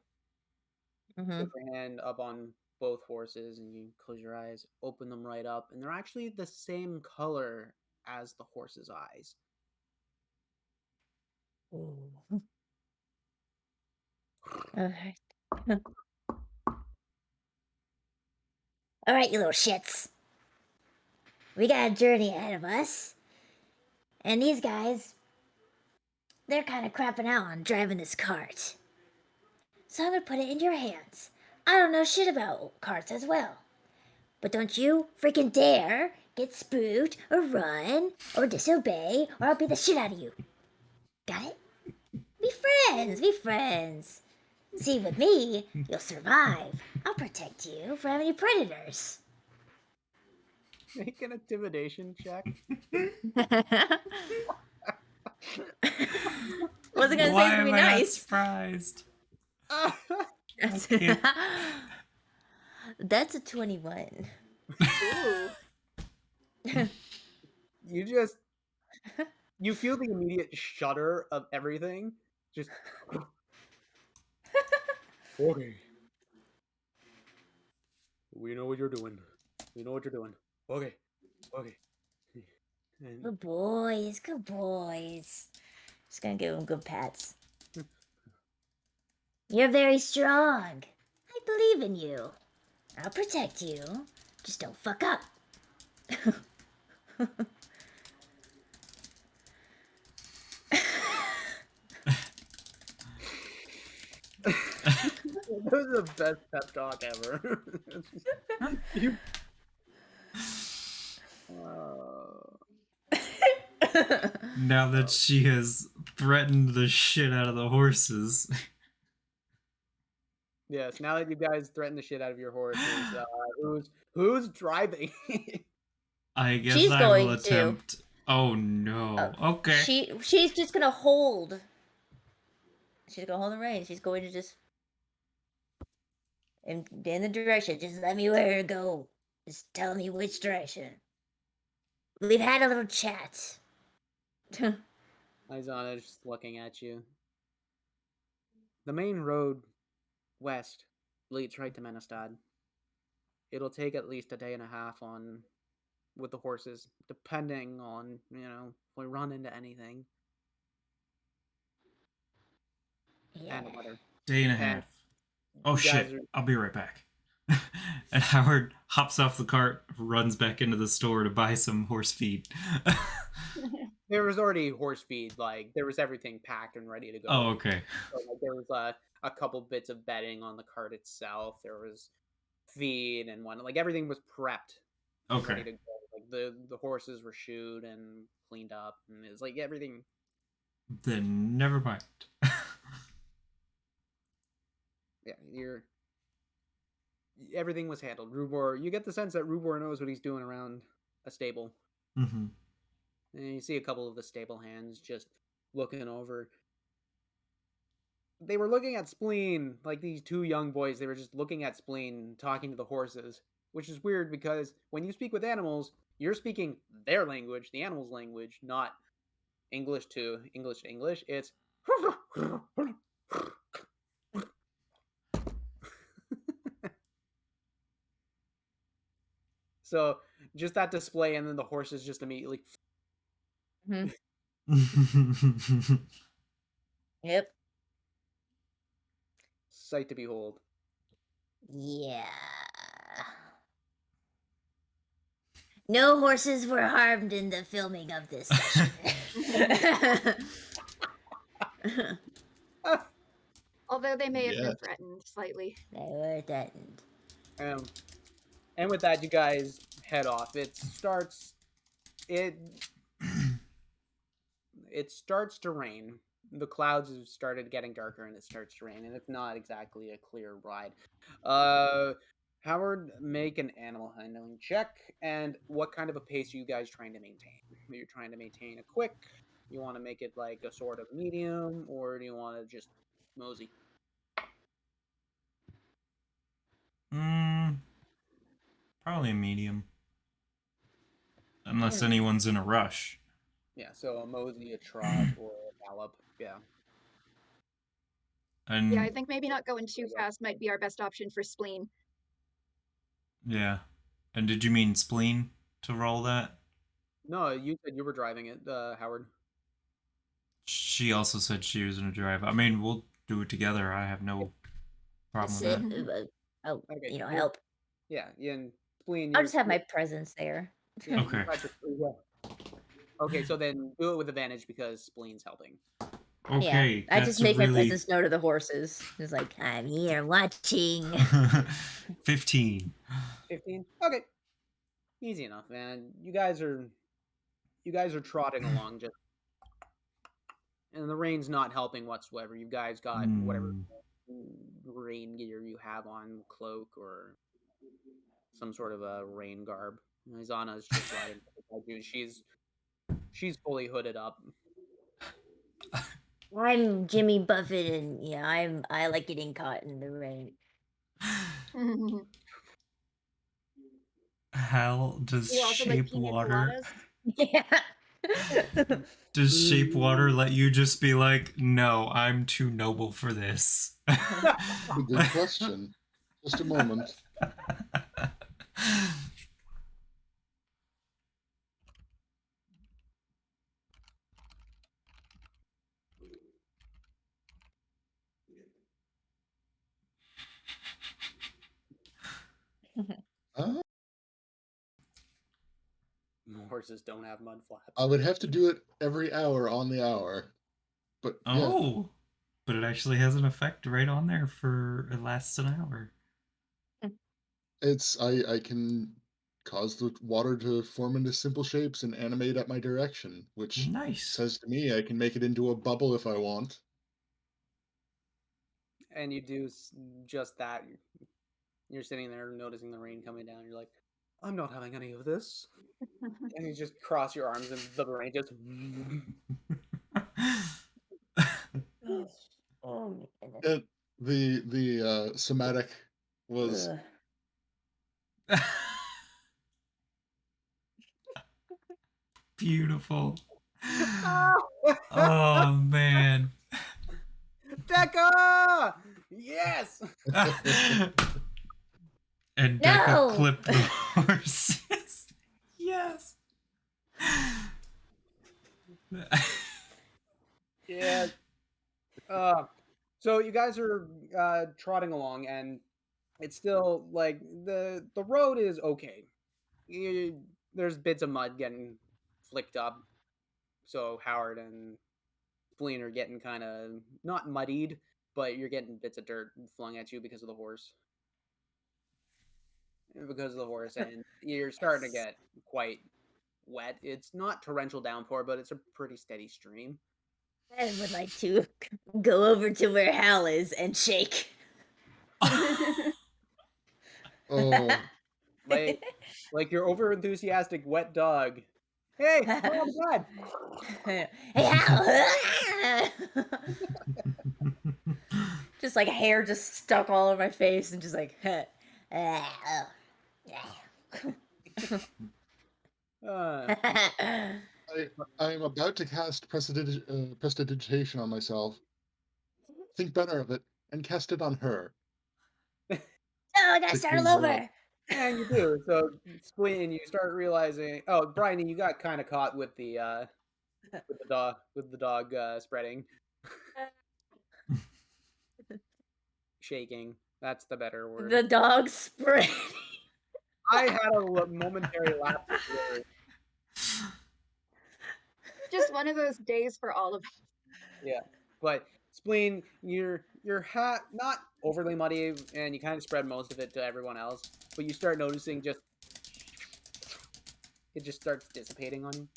put Mm-hmm. your hand up on both horses, and you close your eyes, open them right up, and they're actually the same color as the horse's eyes. Ooh. Okay. All right, you little shits. We got a journey ahead of us. And these guys, they're kind of crapping out on driving this cart. So I'm gonna put it in your hands. I don't know shit about carts as well. But don't you freaking dare get spooked or run or disobey or I'll beat the shit out of you. Got it? Be friends, be friends. See, with me, you'll survive. I'll protect you from any predators. Make an intimidation check. Wasn't gonna say Why it's gonna am be I not nice. surprised? That's, can't- That's a 21. Ooh. You feel the immediate shudder of everything. Just okay. We know what you're doing. We know what you're doing. Okay. Okay. And Good boys, good boys. Just gonna give them good pats. You're very strong. I believe in you. I'll protect you. Just don't fuck up. that was the best pep talk ever. you, Now that she has threatened the shit out of the horses. yes, now that you guys threaten the shit out of your horses, who's driving? I guess She's I will going to. attempt. Oh no. Okay. She's just gonna hold. She's gonna hold the reins. She's going to just in the direction. Just let me where to go. Just tell me which direction. We've had a little chat. Izana is just looking at you. The main road west leads right to Menestad. It'll take at least a day and a half on with the horses, depending on, if we run into anything. Yeah. And the weather. Day and a And half. Oh you guys shit. I'll be right back. And Howard hops off the cart, runs back into the store to buy some horse feed. There was already horse feed, like there was everything packed and ready to go. Oh, okay. So, like, there was a couple bits of bedding on the cart itself. There was feed and one, like everything was prepped, and ready to Okay. go. Like the horses were shoed and cleaned up, and it's like everything. Then never mind. Yeah, everything was handled. Rubor, you get the sense that Rubor knows what he's doing around a stable. Mm-hmm. And you see a couple of the stable hands just looking over. They were looking at Spleen, like these two young boys. They were just looking at Spleen, talking to the horses, which is weird because when you speak with animals, you're speaking their language, the animal's language, not English to English to English. It's so just that display, and then the horses just immediately Yep. sight to behold. Yeah. No horses were harmed in the filming of this session. Although they may have been Yes. threatened slightly. They were threatened. And with that, you guys head off. It starts to rain. The clouds have started getting darker, and it starts to rain, and it's not exactly a clear ride. Howard, make an animal handling check. And what kind of a pace are you guys trying to maintain? Are you trying to maintain a quick? You want to make it like a sort of medium, or do you want to just mosey? Probably a medium. Unless anyone's in a rush. Yeah, so a mosey, a trot, or a gallop. Yeah. And Yeah, I think maybe not going too fast might be our best option for Spleen. Yeah. And did you mean spleen to roll that? No, you said you were driving it, Howard. She also said she was gonna drive. I mean, we'll do it together. I have no problem with Sit. that. Oh, Okay, help. yeah, and spleen, I'll you're just have my presence there. yeah, you Okay. got your yeah. Okay, so then do it with advantage because spleen's helping. Yeah, Okay, I just that's a make my really presence known to the horses. It's like, I'm here watching. 15. 15. Okay, easy enough, man. You guys are trotting along just, and the rain's not helping whatsoever. You guys got whatever Hmm. rain gear you have on, cloak or some sort of a rain garb. Izana's just riding beside you. She's fully hooded up. I'm Jimmy Buffett, and yeah, I like getting caught in the rain. Hal, does You also like shape pina water coladas? Yeah. does shape water let you just be like, no, I'm too noble for this? A good question. Just a moment. Uh, Horses don't have mud flaps. I would have to do it every hour on the hour. But yeah, Oh, but it actually has an effect right on there for it lasts an hour. I can cause the water to form into simple shapes and animate at my direction, which Nice. says to me I can make it into a bubble if I want. And you do just that. You're sitting there noticing the rain coming down. You're like, I'm not having any of this. And you just cross your arms and the rain just. Oh man. It, the somatic was Ugh. Beautiful. Oh man. Becca! Yes! And Deca No! clipped the horses. Yes. Yeah. So you guys are trotting along, and it's still like the road is okay. There's bits of mud getting flicked up, so Howard and Spleen are getting kind of not muddied, but you're getting bits of dirt flung at you because of the horse, and you're starting to Yes. get quite wet. It's not torrential downpour, but it's a pretty steady stream. I would like to go over to where Hal is and shake. oh Like your over enthusiastic wet dog. Hey, mom, dad. Hey Hal! Just like hair just stuck all over my face and just like Uh, I am about to cast prestidigitation on myself. Think better of it and cast it on her. Oh, I gotta To start all clean her up. over. and you do. So Spleen, you start realizing. Oh, Bryony, you got kind of caught with the dog spreading, shaking. That's the better word. The dog spray. I had a momentary lapse of words. Just one of those days for all of us. Yeah, but Spleen, your hat not overly muddy, and you kind of spread most of it to everyone else. But you start noticing just it just starts dissipating on you.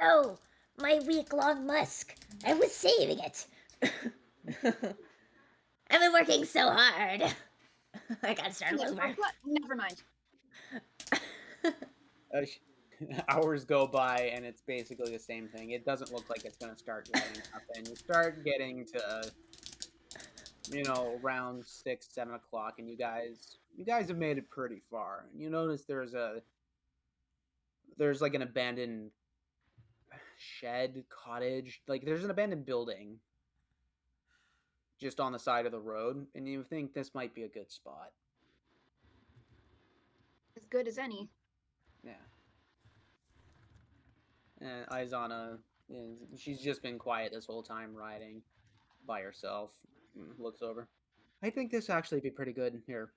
No, my week-long musk. I was saving it. I've been working so hard. I gotta start all over. Never mind. Hours go by, and it's basically the same thing. It doesn't look like it's going to start letting up, and you start getting to around 6, 7 o'clock, and you guys have made it pretty far. And you notice there's like an abandoned shed cottage, like there's an abandoned building just on the side of the road, and you think this might be a good spot. good as any. Yeah. And Aizana, she's just been quiet this whole time, riding by herself. Looks over. I think this actually be pretty good here.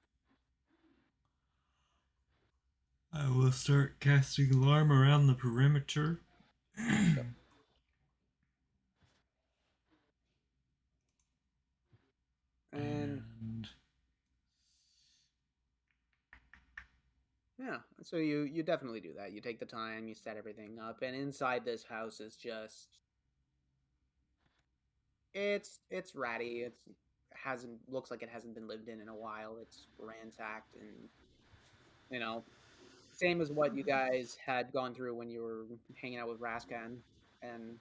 I will start casting alarm around the perimeter. And yeah, so you definitely do that. You take the time, you set everything up, and inside this house is just it's ratty. It's hasn't looks like it hasn't been lived in a while. It's ransacked and you know, same as what you guys had gone through when you were hanging out with Raskan and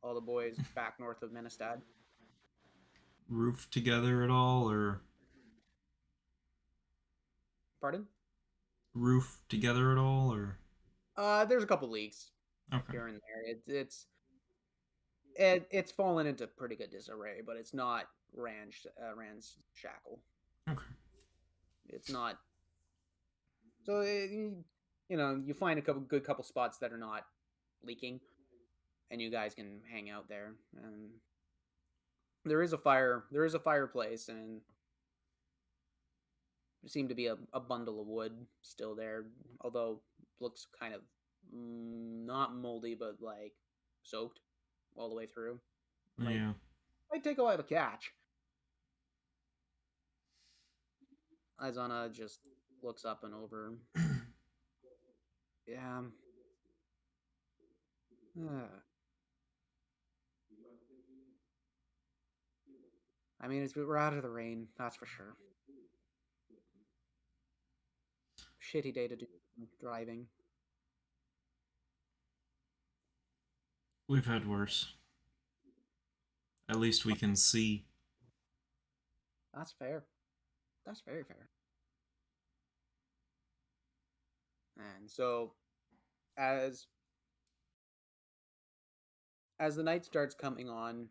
all the boys back north of Menestad. Roof together at all, or Pardon? roof together at all, or There's a couple leaks okay, here and there. It's fallen into pretty good disarray, but it's not Rand's shackle. okay. It's not. So you find a couple spots that are not leaking, and you guys can hang out there. And there is a fire. There is a fireplace, and there seemed to be a bundle of wood still there, although looks kind of not moldy, but like soaked all the way through. Might Yeah. might take a while to catch. Aizana just looks up and over. Yeah. I mean, we're out of the rain, that's for sure. Shitty day to do driving. We've had worse. At least we can see. That's fair. That's very fair. And so, as the night starts coming on,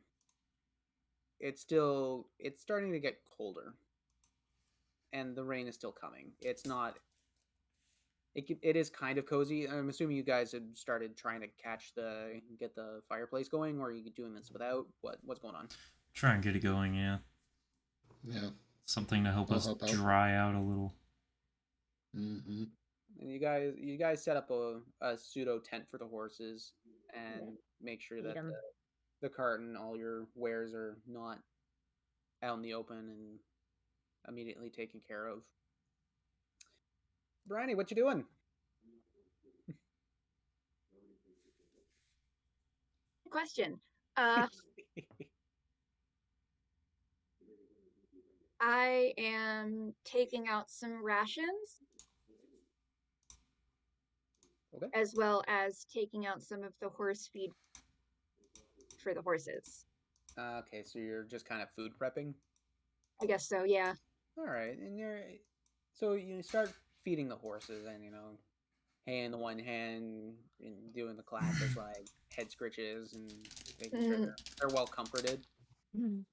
it's starting to get colder, and the rain is still coming. It's not. It is kind of cozy. I'm assuming you guys have started trying to get the fireplace going, or are you doing this without? What's going on? Try and get it going, yeah. Yeah. Something to help I'll us help out. dry out a little. Mm-hmm. And you guys set up a pseudo tent for the horses and make sure Feed that 'em. the cart and all your wares are not out in the open and immediately taken care of. Bryony, what you doing? Question. I am taking out some rations Okay. as well as taking out some of the horse feed for the horses. Okay, so you're just kind of food prepping. I guess so, yeah. All right, and so you start feeding the horses, and hay in the one hand, and doing the classic like head scritches and making sure Mm. they're well comforted. Mhm.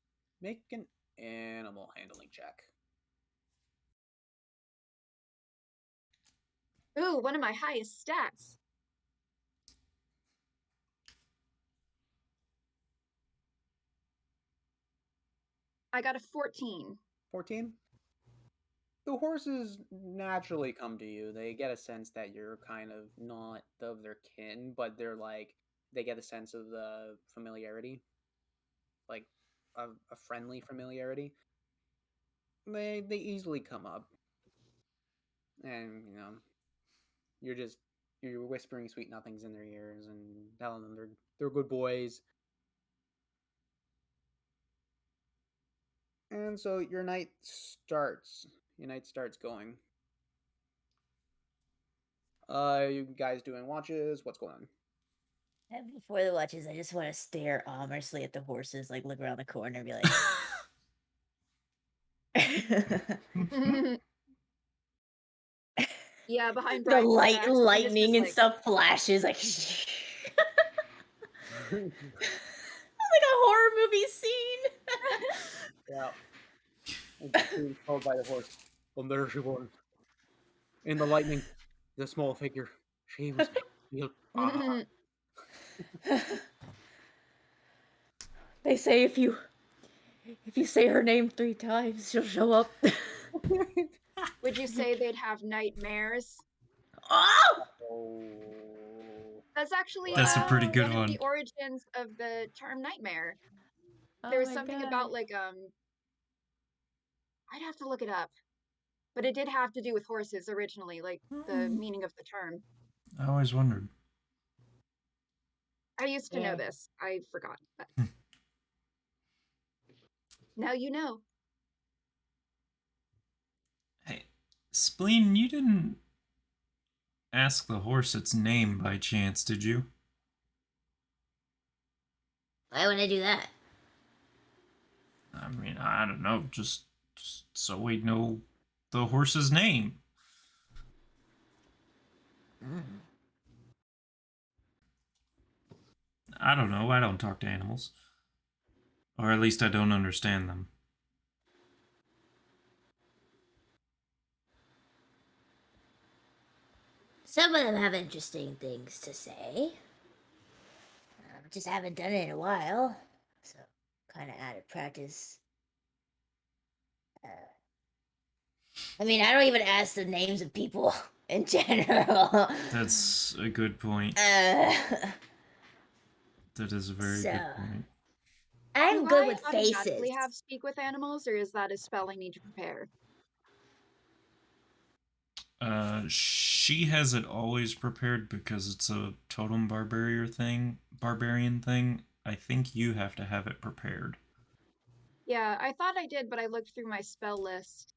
Make an animal handling check. Ooh, one of my highest stats. I got a 14. 14. The horses naturally come to you. They get a sense that you're kind of not of their kin, but they get a sense of the familiarity, like a friendly familiarity. They easily come up, and you're just you're whispering sweet nothings in their ears and telling them they're good boys. And so your night starts. Your night starts going. You guys doing watches? What's going on? And before the watches, I just want to stare ominously at the horses, like look around the corner and be like, Yeah, behind the Brian's light, back, Selena's lightning just and like, stuff flashes like, like a horror movie scene. Yeah. Being told by the horse. Well, there she was. In the lightning. The small figure. She was made to feel far. They say if you say her name 3 times, she'll show up. Would you say they'd have nightmares? Oh! Oh. That's actually That's a pretty good one of the one. origins of the term nightmare. Oh There was my something God. about like I'd have to look it up. But it did have to do with horses originally, like the meaning of the term. I always wondered. I used to know this. I forgot. But now you know. Hey, Spleen, you didn't ask the horse its name by chance, did you? Why would I do that? I mean, I don't know, just so we know the horse's name. I don't know, I don't talk to animals. Or at least I don't understand them. Some of them have interesting things to say. Just haven't done it in a while, so kind of out of practice. I mean, I don't even ask the names of people in general. That's a good point. Uh, That is a very so good point. I'm Do good I with automatically faces. have speak with animals, or is that a spell I need to prepare? She has it always prepared because it's a totem barbarian thing. I think you have to have it prepared. Yeah, I thought I did, but I looked through my spell list.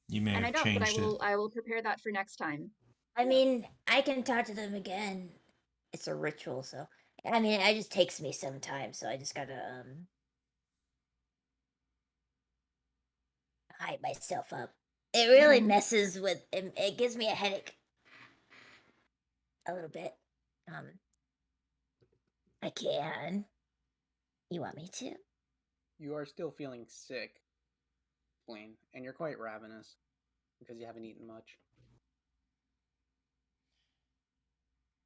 You may And I have don't, but changed it. I will prepare that for next time. I mean, I can talk to them again. It's a ritual, so I mean, it just takes me some time, so I just gotta hype myself up. It really messes with it gives me a headache a little bit. I can. You want me to? You are still feeling sick, Blaine, and you're quite ravenous because you haven't eaten much.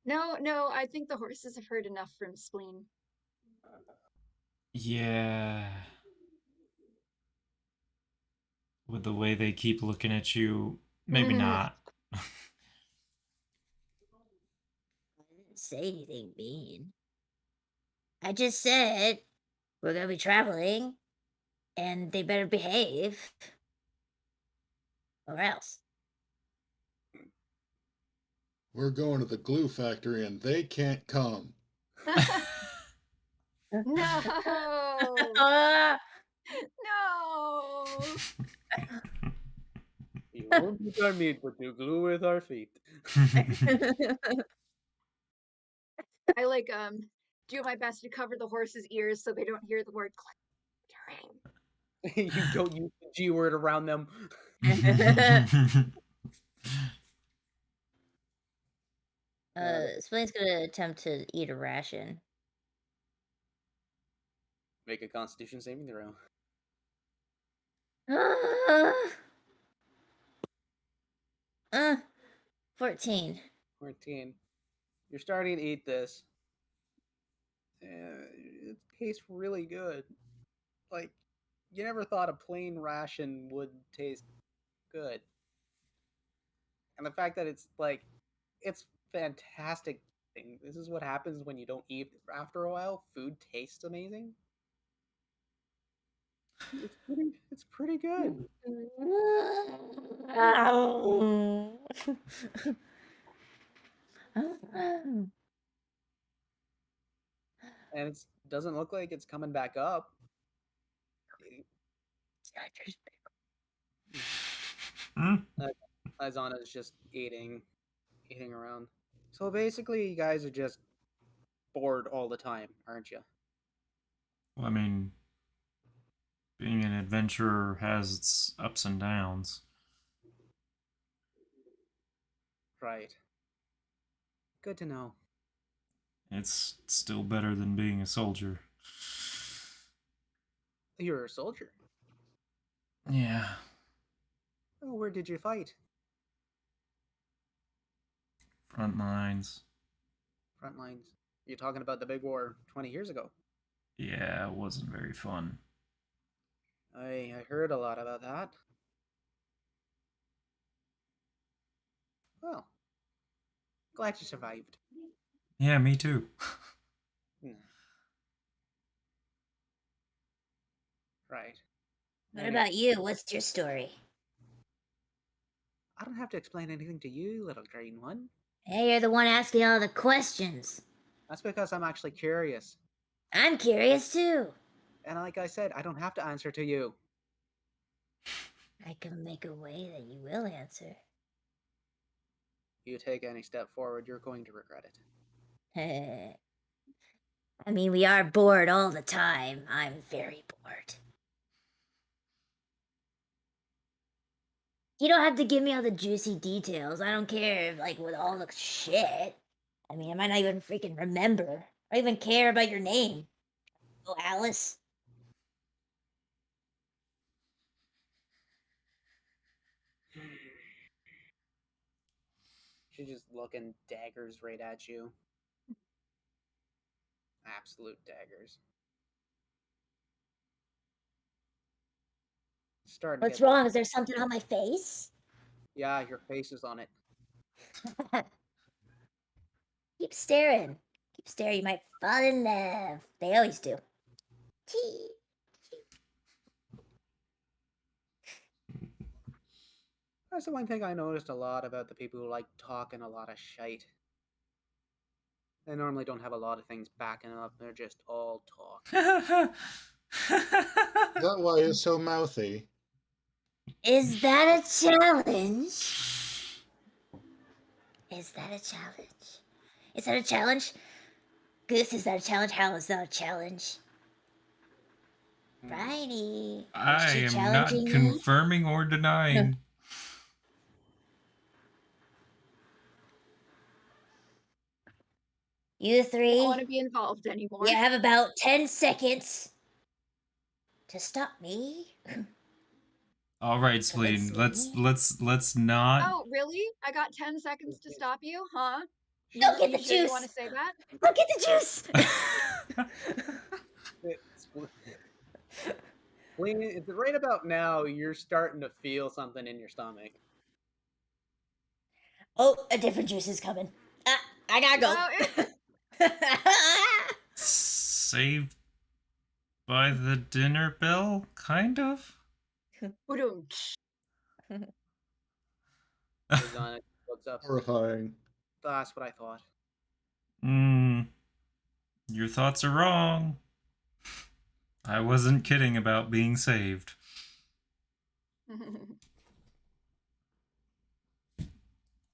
No, I think the horses have heard enough from Spleen. Yeah. With the way they keep looking at you, maybe not. I didn't say anything mean. I just said we're gonna be traveling and they better behave or else. We're going to the glue factory and they can't come. No! Ah! No! We won't eat our meat, but you glue with our feet. I like do my best to cover the horse's ears so they don't hear the word glittering. You don't use the G word around them. Splaine's gonna attempt to eat a ration. Make a Constitution saving throw. 14. 14. You're starting to eat this. It tastes really good. Like, you never thought a plain ration would taste good. And the fact that it's fantastic. This is what happens when you don't eat after a while. Food tastes amazing. It's pretty good. And it doesn't look like it's coming back up. Izana is just eating around. So basically, you guys are just bored all the time, aren't you? Well, I mean, being an adventurer has its ups and downs. Right. Good to know. It's still better than being a soldier. You're a soldier. Yeah. Oh, where did you fight? Front lines. Front lines. You're talking about the big war 20 years ago. Yeah, it wasn't very fun. I heard a lot about that. Well, glad you survived. Yeah, me too. Hmm. Right. What Anyway, about you? What's your story? I don't have to explain anything to you, little green one. Hey, you're the one asking all the questions. That's because I'm actually curious. I'm curious too. And like I said, I don't have to answer to you. I can make a way that you will answer. You take any step forward, you're going to regret it. I mean, we are bored all the time. I'm very bored. You don't have to give me all the juicy details. I don't care, like, with all the shit. I mean, I might not even freaking remember. I don't even care about your name. Oh, Alice. She's just looking daggers right at you. Absolute daggers. Starting to What's get. wrong? Is there something on my face? Yeah, your face is on it. Keep staring. Keep staring. You might fall in love. They always do. Chee. That's the one thing I noticed a lot about the people who like talking a lot of shite. They normally don't have a lot of things backing up. They're just all talk. Is that why it's so mouthy? Is that a challenge? Is that a challenge? Is that a challenge? Goose, is that a challenge? Hal, is that a challenge? Bridie, is I she am not challenging me? confirming or denying. You I three, don't want to be involved anymore. you have about 10 seconds to stop me. All right, Spleen. Let's Let's not. Oh, really? I got 10 seconds to stop you, huh? Go get You the sure you juice. want to say that? Go get the juice. It's right about now. You're starting to feel something in your stomach. Oh, a different juice is coming. I gotta Oh, go. Saved by the dinner bell, kind of. Ba-dum-tsh. Goes on it. Looks up. Horrifying. That's what I thought. Your thoughts are wrong. I wasn't kidding about being saved.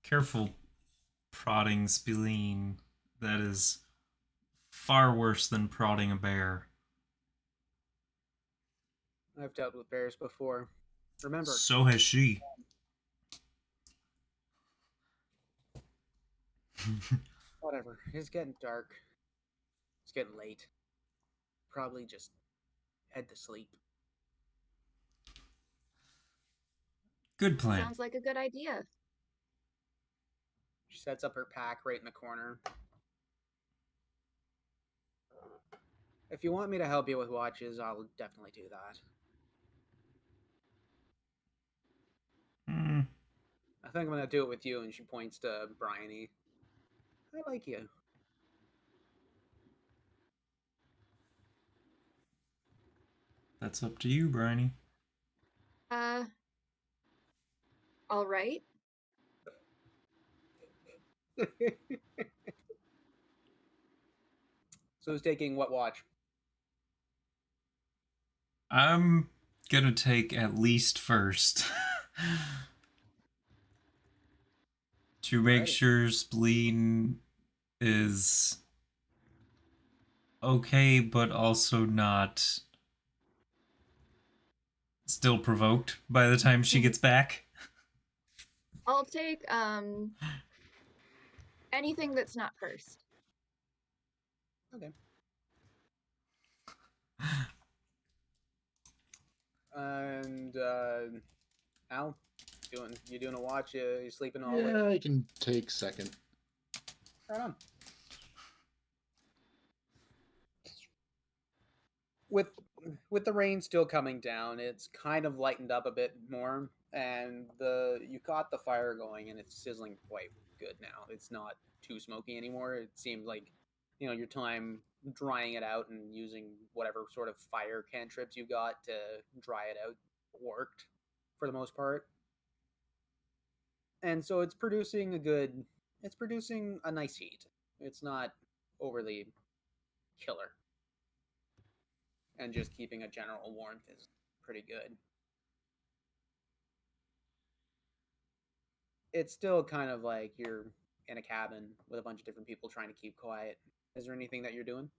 Careful prodding Spleen. That is far worse than prodding a bear. I've dealt with bears before. Remember, So has she. whatever. It's getting dark. It's getting late. Probably just head to sleep. Good plan. Sounds like a good idea. She sets up her pack right in the corner. If you want me to help you with watches, I'll definitely do that. I think I'm gonna do it with you, and she points to Bryony. I like you. That's up to you, Bryony. All right. So who's taking what watch? I'm gonna take at least first. To make Alrighty. sure Spleen is okay, but also not still provoked by the time she gets back. I'll take anything that's not first. Okay. And Al, you doing a watch? You sleeping all late? Yeah, I can take second. Right on. With the rain still coming down, it's kind of lightened up a bit more, and you got the fire going, and it's sizzling quite good now. It's not too smoky anymore. It seems like your time drying it out and using whatever sort of fire cantrips you got to dry it out worked for the most part, and so it's producing a nice heat. It's not overly killer, and just keeping a general warmth is pretty good. It's still kind of like you're in a cabin with a bunch of different people trying to keep quiet. Is there anything that you're doing?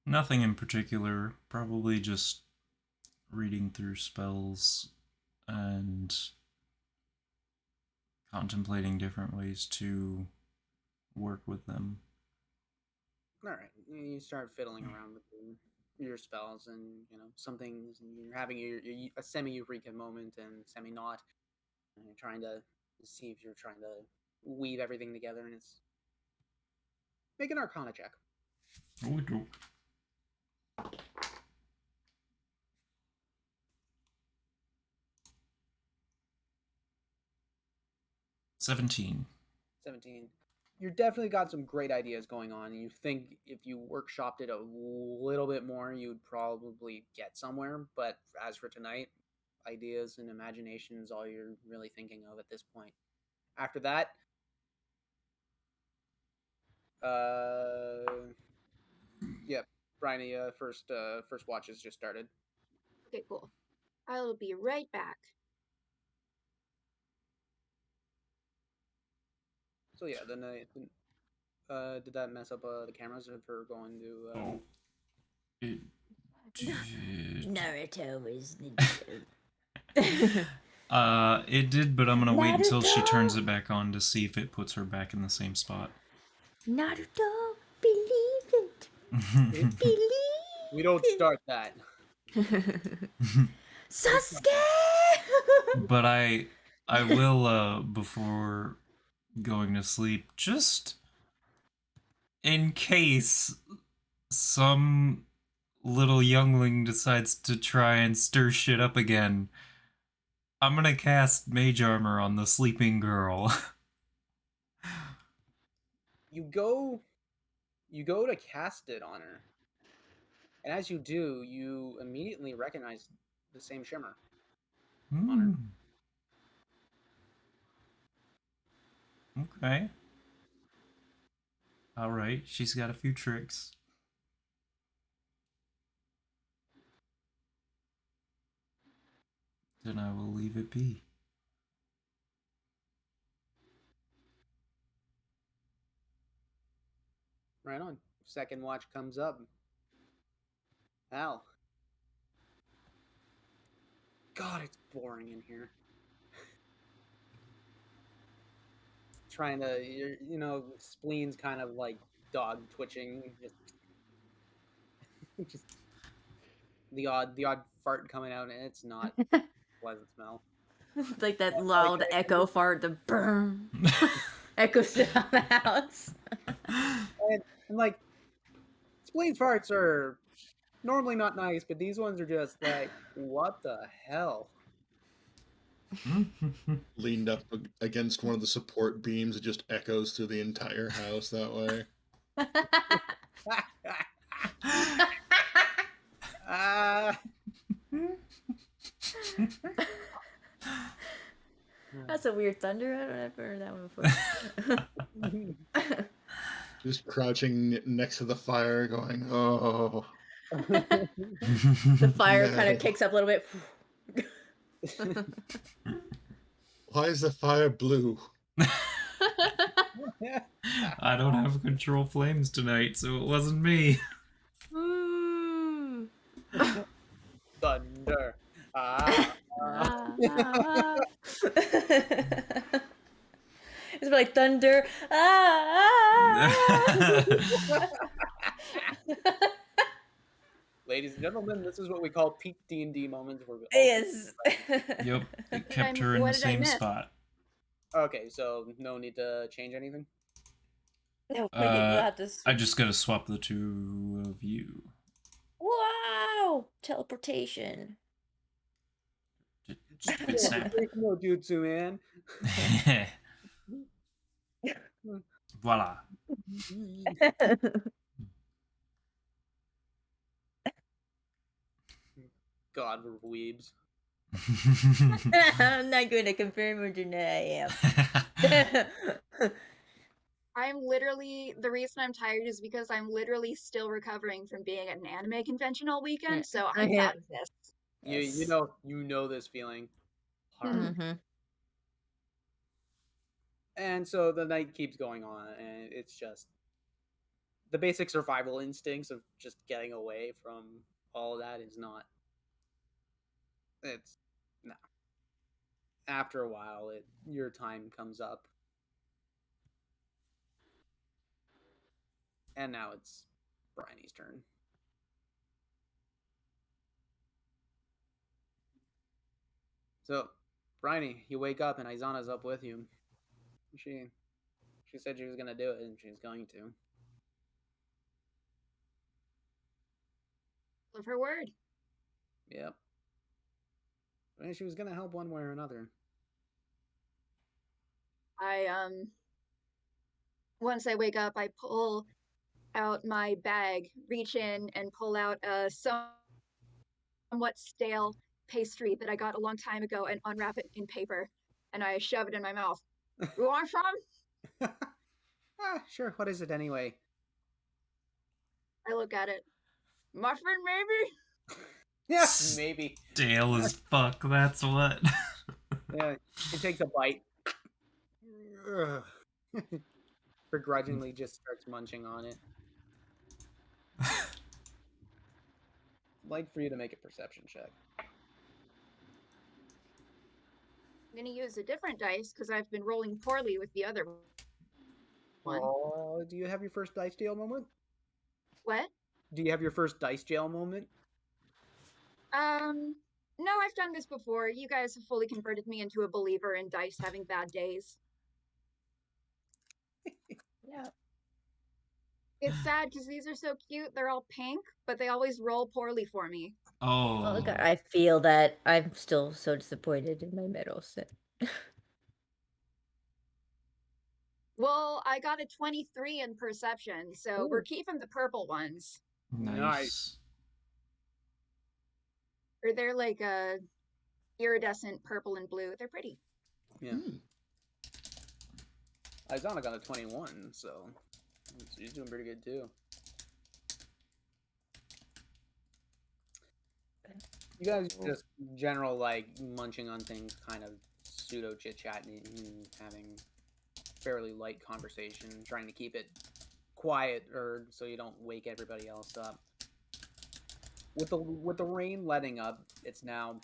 Nothing in particular. Probably just reading through spells and contemplating different ways to work with them. All right, you start fiddling around with your spells, and some things. And you're having a semi eureka moment and semi not. And you're trying to see if you're trying to weave everything together, and it's make an Arcana check. Oh, do. 17. 17. You're definitely got some great ideas going on, and you think if you workshopped it a little bit more, you'd probably get somewhere. But as for tonight, ideas and imagination is all you're really thinking of at this point. After that, yep, Bryony, first watch has just started. Okay, cool. I'll be right back. So yeah, then did that mess up the cameras if we're going to? Oh, it did. Naruto is It did, but I'm gonna wait until she Naruto! turns it back on to see if it puts her back in the same spot. Naruto, believe it. Believe We don't start that. Sasuke! But I will before going to sleep, just in case some little youngling decides to try and stir shit up again, I'm gonna cast Mage Armor on the sleeping girl. You go to cast it on her, and as you do, you immediately recognize the same shimmer on her. Okay. Alright, she's got a few tricks. Then I will leave it be. Right on. Second watch comes up. Al. God, it's boring in here. Trying to, spleen's kind of like dog twitching, just the odd fart coming out, and it's not a pleasant smell. Like that loud echo fart, the burn echoes down the house. And like, spleen's farts are normally not nice, but these ones are just like, what the hell? Leaned up against one of the support beams, it just echoes through the entire house that way. That's a weird thunder. I don't ever heard that one before. Just crouching next to the fire, going, oh. The fire kind No. of kicks up a little bit. Why is the fire blue? I don't have control flames tonight, so it wasn't me. Thunder. It's like thunder. Ladies and gentlemen, this is what we call peak D&D moments. Where we Yes. Yep, it kept her in the same spot. Okay, so no need to change anything? No, we did. You have to. I just gotta swap the two of you. Wow! Teleportation. Stupid snap. No jutsu, man. Voila. God, we're weebs. I'm not going to confirm or deny I am. I'm literally the reason I'm tired is because I'm literally still recovering from being at an anime convention all weekend, so I'm Yeah. proud of this. You Yes. know this feeling hard. Mm-hmm. And so the night keeps going on, and it's just the basic survival instincts of just getting away from all of that is not. It's no. After a while, your time comes up, and now it's Bryony's turn. So, Bryony, you wake up, and Izana's up with you. She she said she was gonna do it, and she's going to. Of her word. Yep. I mean, she was gonna help one way or another. I once I wake up, I pull out my bag, reach in and pull out a somewhat stale pastry that I got a long time ago and unwrap it in paper, and I shove it in my mouth. You want some? Sure. What is it anyway? I look at it. Muffin, maybe? Yeah, maybe. Stale as fuck, that's what. Yeah, it takes a bite. Begrudgingly just starts munching on it. I'd like for you to make a perception check. I'm gonna use a different dice because I've been rolling poorly with the other one. Oh, do you have your first dice jail moment? What? Do you have your first dice jail moment? No, I've done this before. You guys have fully converted me into a believer in dice having bad days. Yeah. It's sad because these are so cute. They're all pink, but they always roll poorly for me. Oh, Oh. God, I feel that I'm still so disappointed in my middle set. Well, I got a 23 in perception, so we're Ooh. keeping the purple ones. Nice. Or they're like a iridescent purple and blue. They're pretty. Yeah. Hmm. Izana got a 21, so she's doing pretty good too. You guys just general like munching on things, kind of pseudo chit chatting and having fairly light conversation, trying to keep it quiet or so you don't wake everybody else up. With the rain letting up, it's now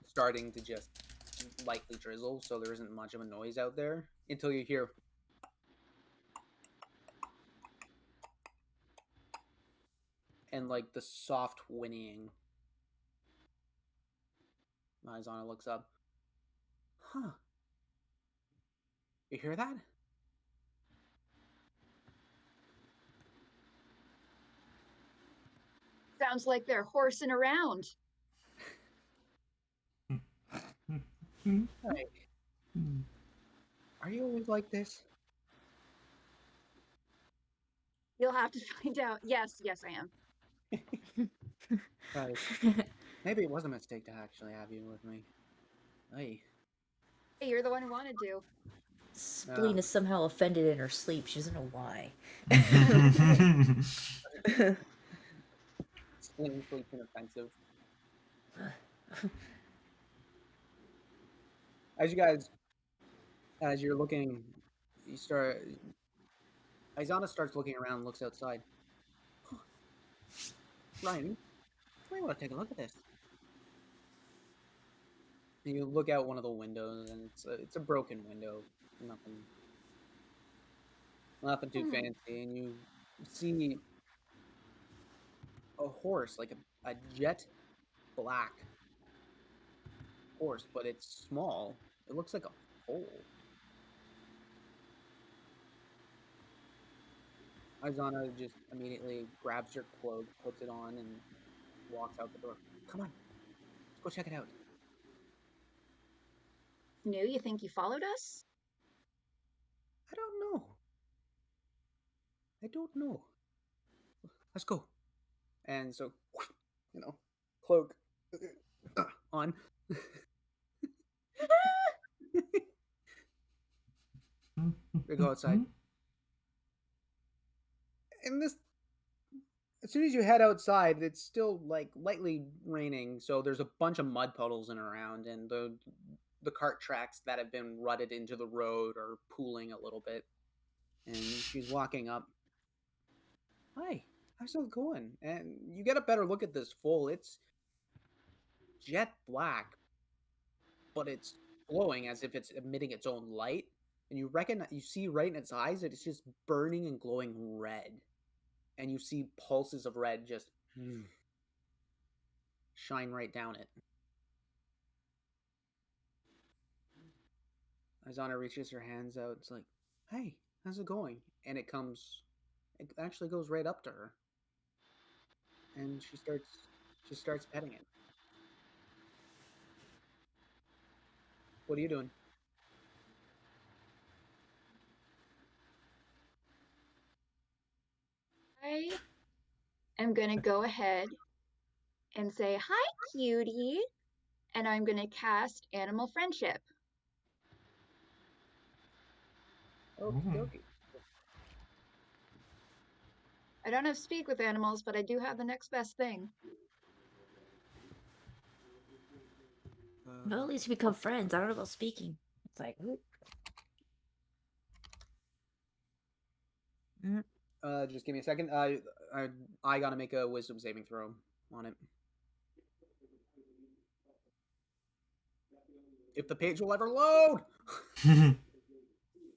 starting to just lightly drizzle, so there isn't much of a noise out there until you hear and like the soft whinnying. Izana looks up. Huh. You hear that? Sounds like they're horsing around. Hey, are you always like this? You'll have to find out. Yes, yes, I am. Right. Maybe it was a mistake to actually have you with me. Hey. Hey, you're the one who wanted to. Spleen is somehow offended in her sleep. She doesn't know why. Spleen sleeps inoffensive. As you guys, as you're looking, you start. Izana starts looking around and looks outside. Huh. Ryan, you might want to take a look at this. And you look out one of the windows, and it's a broken window. Nothing too fancy, and you see a horse, like a jet black horse, but it's small. It looks like a foal. Izana just immediately grabs your cloak, puts it on, and walks out the door. Come on, let's go check it out. New, you think you followed us? I don't know. I don't know. Let's go. And so, cloak on. They go outside. And this, as soon as you head outside, it's still like lightly raining, so there's a bunch of mud puddles in and around, and the cart tracks that have been rutted into the road are pooling a little bit. And she's walking up. Hi, how's it going? And you get a better look at this foal. It's jet black, but it's glowing as if it's emitting its own light. And you see right in its eyes that it's just burning and glowing red. And you see pulses of red just shine right down it. Azana reaches her hands out. It's like, hey, how's it going? And it actually goes right up to her. And she starts petting it. What are you doing? I am gonna go ahead and say, hi, cutie. And I'm gonna cast Animal Friendship. Okie dokie. I don't have speak with animals, but I do have the next best thing. Well, at least we become friends. I don't know about speaking. It's like, ooh. Just give me a second. I gotta make a wisdom saving throw on it. If the page will ever load.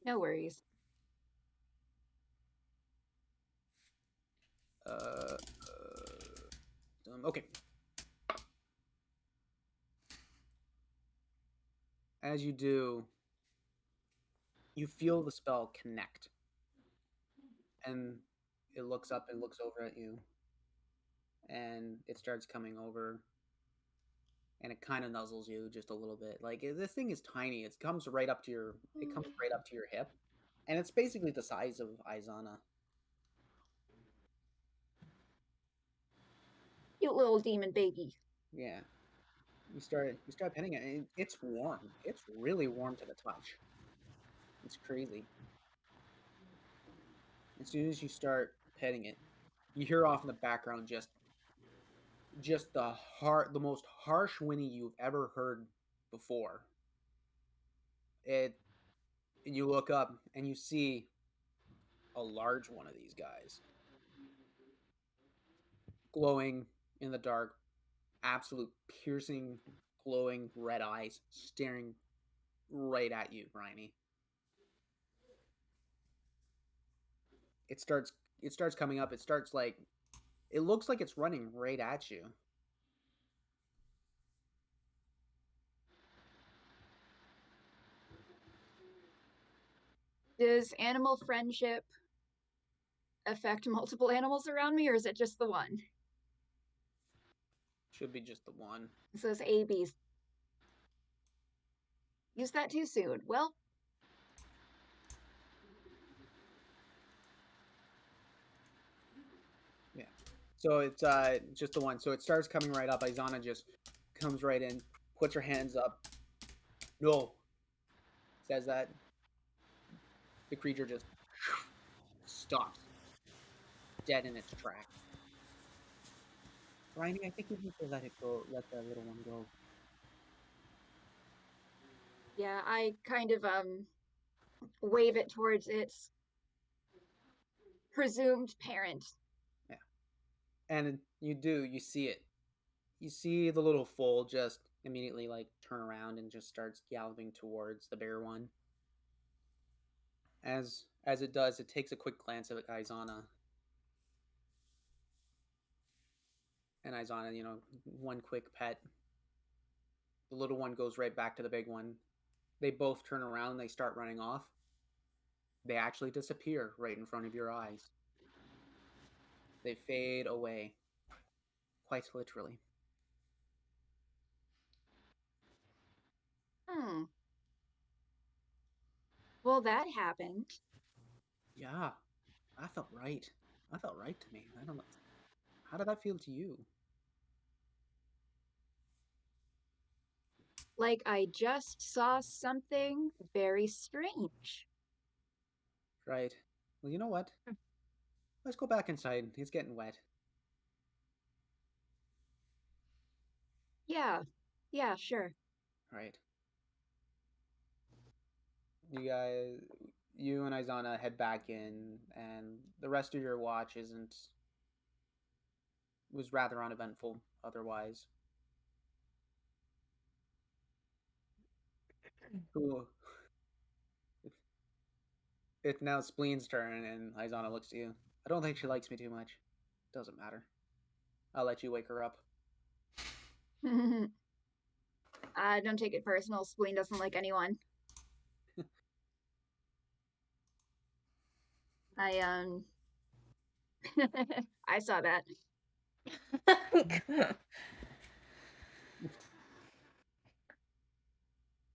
No worries. Uh, okay. As you do, you feel the spell connect, and it looks up and looks over at you, and it starts coming over, and it kind of nuzzles you just a little bit. Like this thing is tiny. It comes right up to your hip, and it's basically the size of Izana. Cute little demon baby. Yeah. You start petting it, and it's warm. It's really warm to the touch. It's crazy. As soon as you start petting it, you hear off in the background just the most harsh whinny you've ever heard before. It You look up and you see a large one of these guys glowing in the dark, absolute piercing, glowing red eyes staring right at you, Bryony. It starts it starts coming up. It looks like it's running right at you. Does Animal Friendship affect multiple animals around me, or is it just the one? Should be just the one. It says ABs. Use that too soon. Well, Yeah. So it's just the one. So it starts coming right up. Izana just comes right in, puts her hands up. No, says that. The creature just stops, dead in its tracks. Bryony, I think you need to let it go. Let the little one go. yeah, I kind of wave it towards its presumed parent. Yeah. And you see it. You see the little foal just immediately like turn around and just starts galloping towards the bear one. As it does, it takes a quick glance at Izana. And Izana, one quick pet. The little one goes right back to the big one. They both turn around, they start running off. They actually disappear right in front of your eyes. They fade away. Quite literally. Hmm. Well, that happened. Yeah, that felt right. That felt right to me. I don't know. How did that feel to you? Like I just saw something very strange. Right. Well, you know what? Let's go back inside. It's getting wet. Yeah. Yeah, sure. Right. You guys, you and Izana head back in, and the rest of your watch isn't was rather uneventful otherwise. Cool. It's now Spleen's turn, and Izana looks at you. I don't think she likes me too much. Doesn't matter. I'll let you wake her up. I don't take it personal. Spleen doesn't like anyone. I I saw that.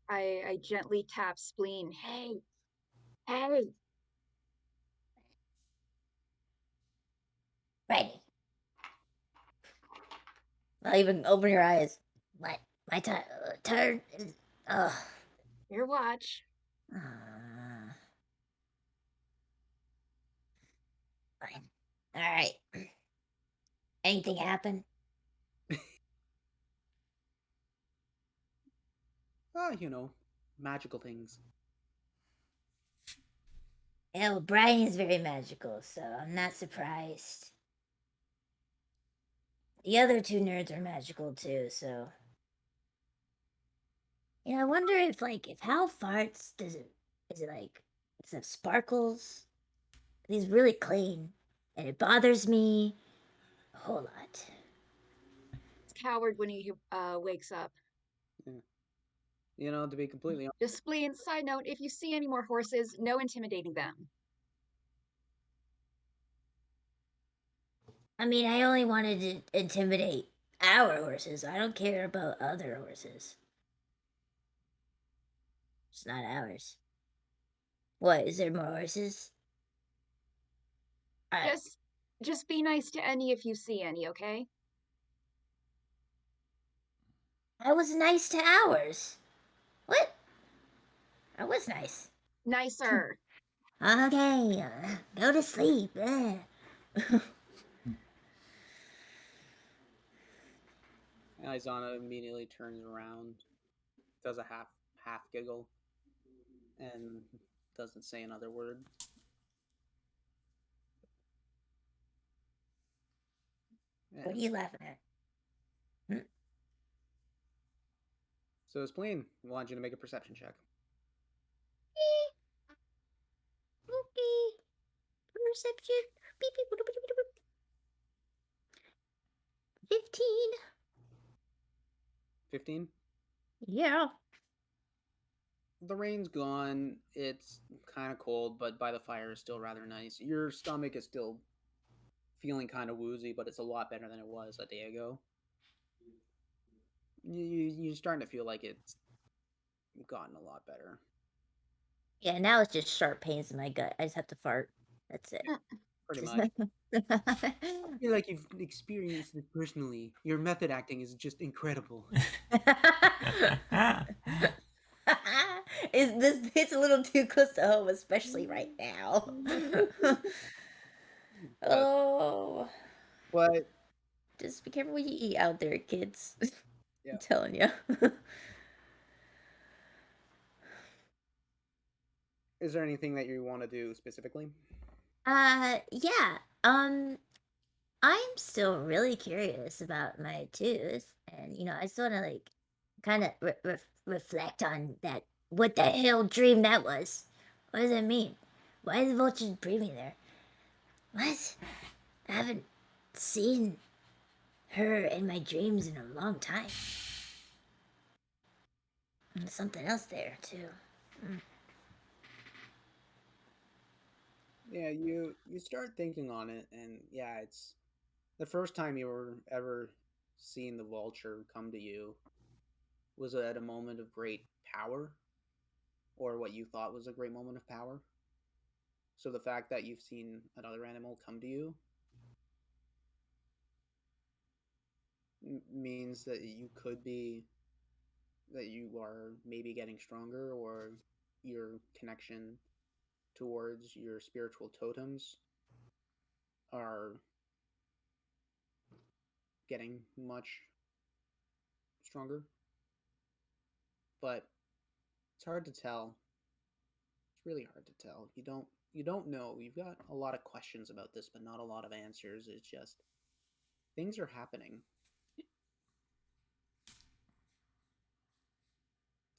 I gently tap Spleen. Hey, hey. Ready. I'll even open your eyes. My turn is. Ugh. Your watch. Uh, fine. All right. Anything happen? Magical things. Yeah, well, Brian is very magical, so I'm not surprised. The other two nerds are magical too, so. Yeah, I wonder if Hal farts, is it like, does it have sparkles? He's really clean, and it bothers me a whole lot. It's Coward when he wakes up. To be completely honest, Just Spleen. Side note: if you see any more horses, no intimidating them. I mean, I only wanted to intimidate our horses. I don't care about other horses. It's not ours. What, is there more horses? I, Just just be nice to any if you see any, okay? I was nice to ours. What? I was nice. Nicer. Okay, go to sleep. Izana immediately turns around, does a half giggle, and doesn't say another word. What are you laughing at? So Spleen, I want you to make a perception check. Okay. Perception. Beep, beep, boop, boop, boop, boop. 15. 15. Yeah. The rain's gone. It's kind of cold, but by the fire is still rather nice. Your stomach is still feeling kind of woozy, but it's a lot better than it was a day ago. You're starting to feel like it's gotten a lot better. Yeah, now it's just sharp pains in my gut. I just have to fart. That's it. Pretty much. I feel like you've experienced it personally. Your method acting is just incredible. Is this it's a little too close to home, especially right now. What? Oh, What? just be careful what you eat out there, kids. Yeah. I'm telling you. Is there anything that you want to do specifically? Yeah. I'm still really curious about my tooth, and I just want to kind of reflect on that. What the hell dream that was? What does it mean? Why is the vulture breathing there? What? I haven't seen her in my dreams in a long time. And something else there too. Yeah, you start thinking on it, and yeah, it's the first time you were ever seeing the vulture come to you was at a moment of great power, or what you thought was a great moment of power. So the fact that you've seen another animal come to you means that you are maybe getting stronger, or your connection towards your spiritual totems are getting much stronger. But it's hard to tell. It's really hard to tell. You don't know. You've got a lot of questions about this, but not a lot of answers. It's just things are happening.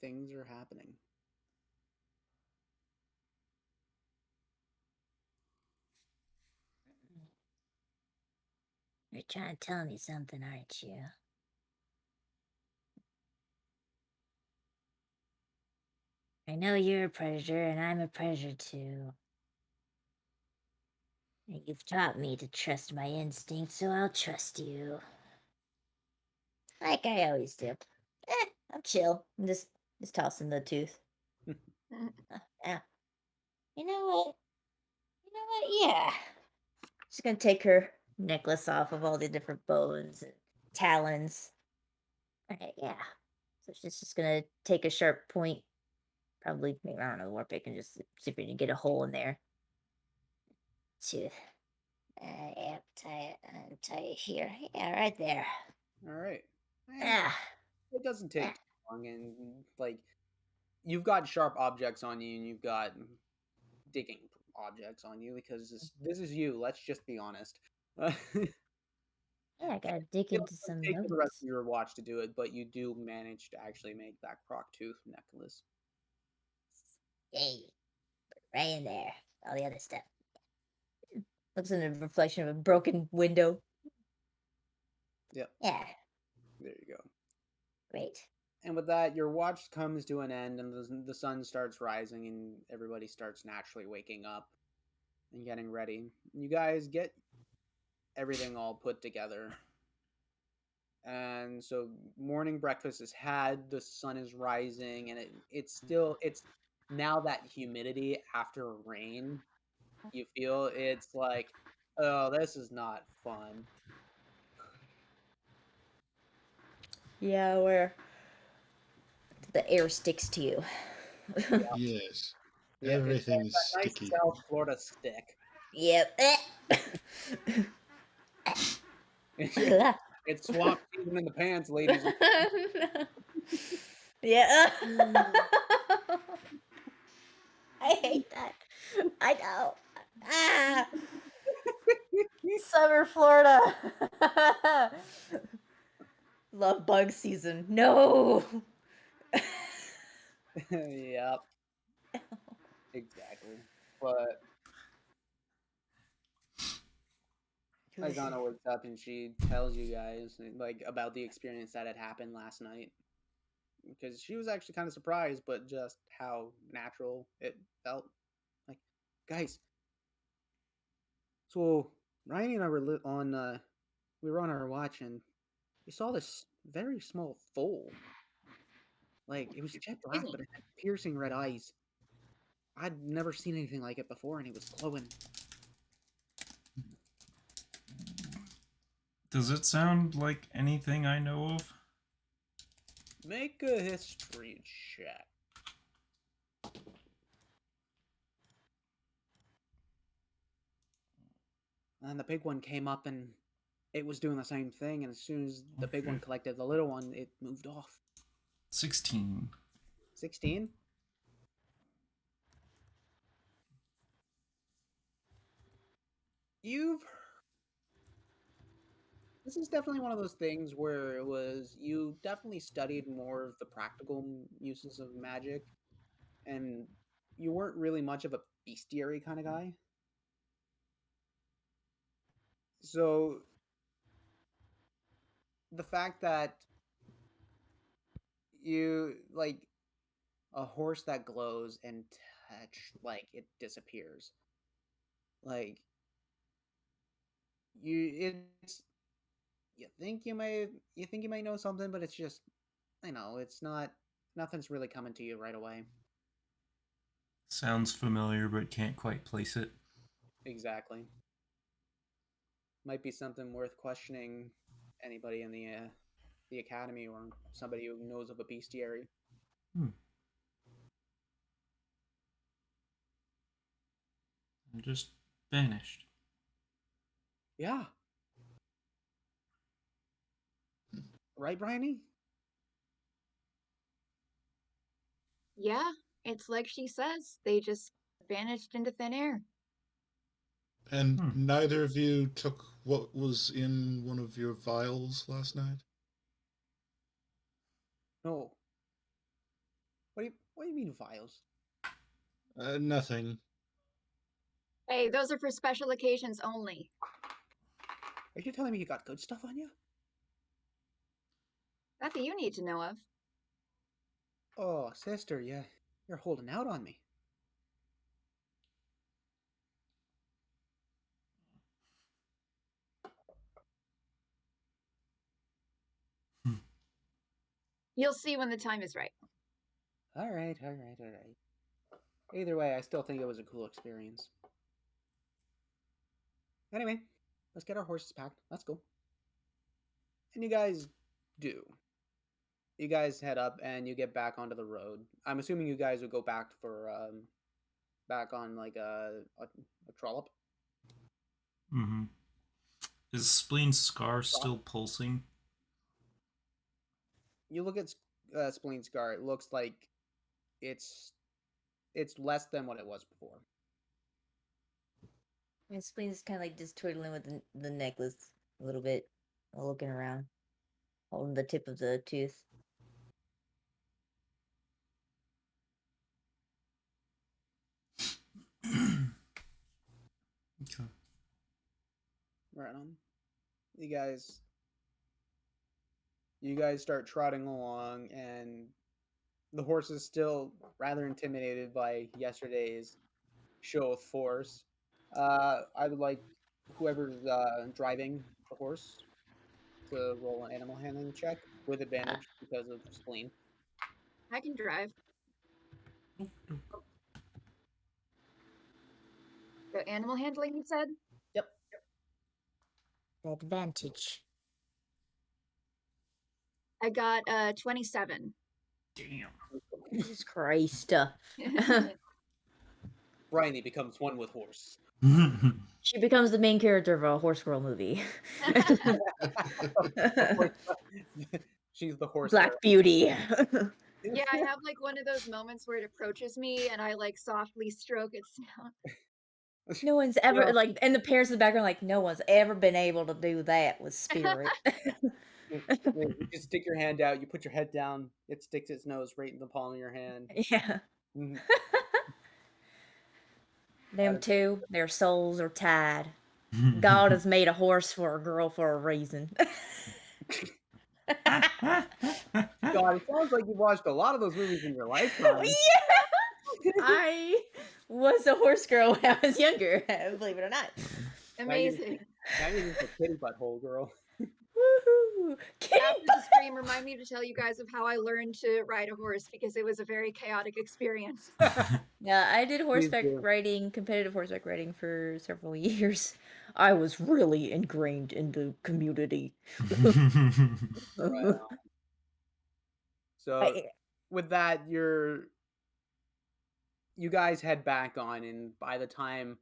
Things are happening. You're trying to tell me something, aren't you? I know you're a predator, and I'm a predator too. And you've taught me to trust my instincts, so I'll trust you. Like I always do. I'm chill. I'm just tossing the tooth. Yeah. You know what? You know what? Yeah. She's gonna take her necklace off of all the different bones and talons. Okay, yeah. So she's just gonna take a sharp point, probably maybe I don't know, warp it and just see if we can get a hole in there. Tooth. Yeah, tie it here. Yeah, right there. All right. Eh, Yeah. it doesn't Yeah. take too long, and like you've got sharp objects on you, and you've got digging objects on you because this is you. Let's just be honest. Yeah, I gotta dig It'll into some take you the rest notes. of your watch to do it, but you do manage to actually make that croc tooth necklace. Yay. Right in there. All the other stuff. Looks in the reflection of a broken window. Yep, Yeah, there you go. great. And with that, your watch comes to an end, and the sun starts rising, and everybody starts naturally waking up and getting ready. You guys get everything all put together. And so morning breakfast is had, the sun is rising, and it's now that humidity after rain. You feel it's like, oh, this is not fun. Yeah, where the air sticks to you. Yeah, Yes. yeah, it's Everything is that nice sticky. South Florida stick. Yep. It's swamp season in the pants, ladies. Yeah. I hate that. I know. Ah, summer Florida. Love bug season. No. Yep, exactly. But Aigana wakes up and she tells you guys like about the experience that had happened last night, because she was actually kind of surprised, but just how natural it felt. Like, guys, so Ryan and I were we were on our watch, and we saw this very small foal. Like, it was jet Excuse black, me. but it had piercing red eyes. I'd never seen anything like it before, and it was glowing. Does it sound like anything I know of? Make a history check. And the big one came up, and it was doing the same thing. And as soon as the big one Okay. collected the little one, it moved off. 16. 16. You've This is definitely one of those things where you definitely studied more of the practical uses of magic, and you weren't really much of a bestiary kind of guy. So the fact that you like a horse that glows and touch, like, it disappears. Like it's you think you might know something, but it's just it's not nothing's really coming to you right away. Sounds familiar, but can't quite place it. Exactly. Might be something worth questioning anybody in the academy or somebody who knows of a bestiary. Hmm. And just vanished. Yeah. Right, Bryony? Yeah, it's like she says. They just vanished into thin air. And Hmm. neither of you took what was in one of your vials last night? No. What do you mean vials? Nothing. Hey, those are for special occasions only. Are you telling me you got good stuff on you? That you need to know of. Oh, sister, yeah. You're holding out on me. Hmm. You'll see when the time is right. Alright, alright, alright. Either way, I still think it was a cool experience. Anyway, let's get our horses packed. Let's go. And you guys do. You guys head up and you get back onto the road. I'm assuming you guys would go back on like a trollop. Mm-hmm. Is Spleen's scar Trollop. still pulsing? You look at Spleen Scar. It looks like it's it's less than what it was before. And Spleen's kind of like just twiddling with the necklace a little bit, looking around, holding the tip of the tooth. Okay. Right on. You guys you guys start trotting along, and the horse is still rather intimidated by yesterday's show of force. I would like whoever's driving the horse to roll an animal handling check with Uh, advantage because of spleen. I can drive. The animal handling, you said? Yep. advantage. I got 27. Damn. Jesus Christ. Bryony becomes one with horse. She becomes the main character of a Horse Girl movie. She's the horse girl. Black Beauty. Yeah, I have like one of those moments where it approaches me and I like softly stroke its snout. No one's ever like, and the parents in the background like, no one's ever been able to do that with Spirit. You just stick your hand out. You put your head down. It sticks its nose right in the palm of your hand. Yeah. Mhm. Them two, their souls are tied. God has made a horse for a girl for a reason. God, it sounds like you watched a lot of those movies in your lifetime. Yeah, I was a horse girl when I was younger, believe it or not. Amazing. Now you're just a kitty butthole girl. Woohoo! Kitty After the stream, remind me to tell you guys of how I learned to ride a horse because it was a very chaotic experience. Yeah, I did Please horseback do. riding, competitive horseback riding for several years. I was really ingrained in the community. Right on. So I, with that, you guys head back on, and by the time,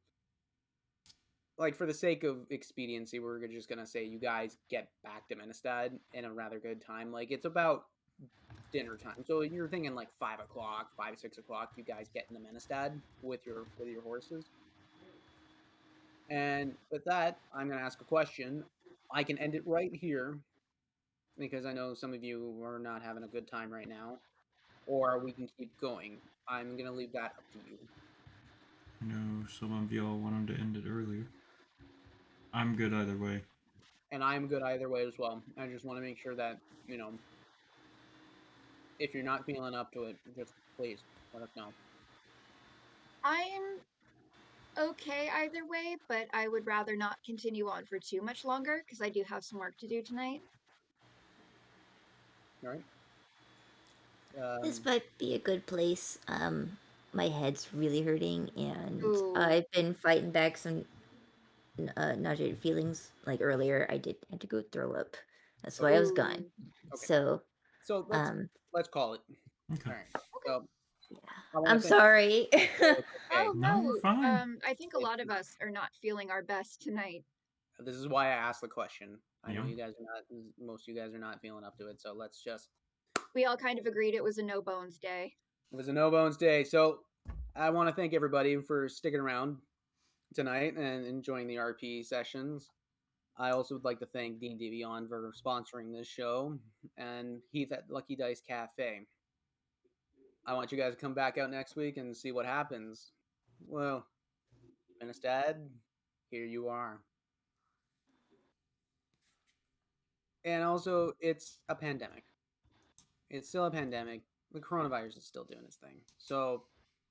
like for the sake of expediency, we're just gonna say you guys get back to Menestad in a rather good time. Like it's about dinner time, so you're thinking like 5 o'clock, 5 6 o'clock. You guys get into Menestad with your horses, and with that, I'm gonna ask a question. I can end it right here because I know some of you are not having a good time right now, or we can keep going. I'm gonna leave that up to you. No, some of y'all wanted to end it earlier. I'm good either way. And I'm good either way as well. I just want to make sure that, if you're not feeling up to it, just please let us know. I'm okay either way, but I would rather not continue on for too much longer because I do have some work to do tonight. All right. This might be a good place. My head's really hurting, and Ooh, I've been fighting back some nauseated feelings. Like earlier, I did had to go throw up. That's why I Okay. was gone. ooh. Okay. So, So um, let's call it. Okay. All right. Okay. So yeah, I want to I'm thank. sorry. Oh, it's okay. Oh No, you're no. fine. I think a lot of us are not feeling our best tonight. This is why I asked the question. I know Yeah. you guys are not. Most of you guys are not feeling up to it. So let's just. We all kind of agreed it was a no bones day. It was a no bones day. So I want to thank everybody for sticking around tonight and enjoying the RP sessions. I also would like to thank D&D Beyond for sponsoring this show and Heath at Lucky Dice Cafe. I want you guys to come back out next week and see what happens. Well, Ministad, here you are. And also, it's a pandemic. It's still a pandemic. The coronavirus is still doing its thing. So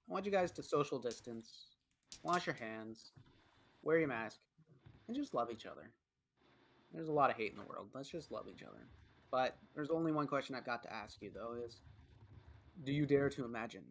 I want you guys to social distance, wash your hands, wear your mask, and just love each other. There's a lot of hate in the world. Let's just love each other. But there's only one question I've got to ask you, though, is do you dare to imagine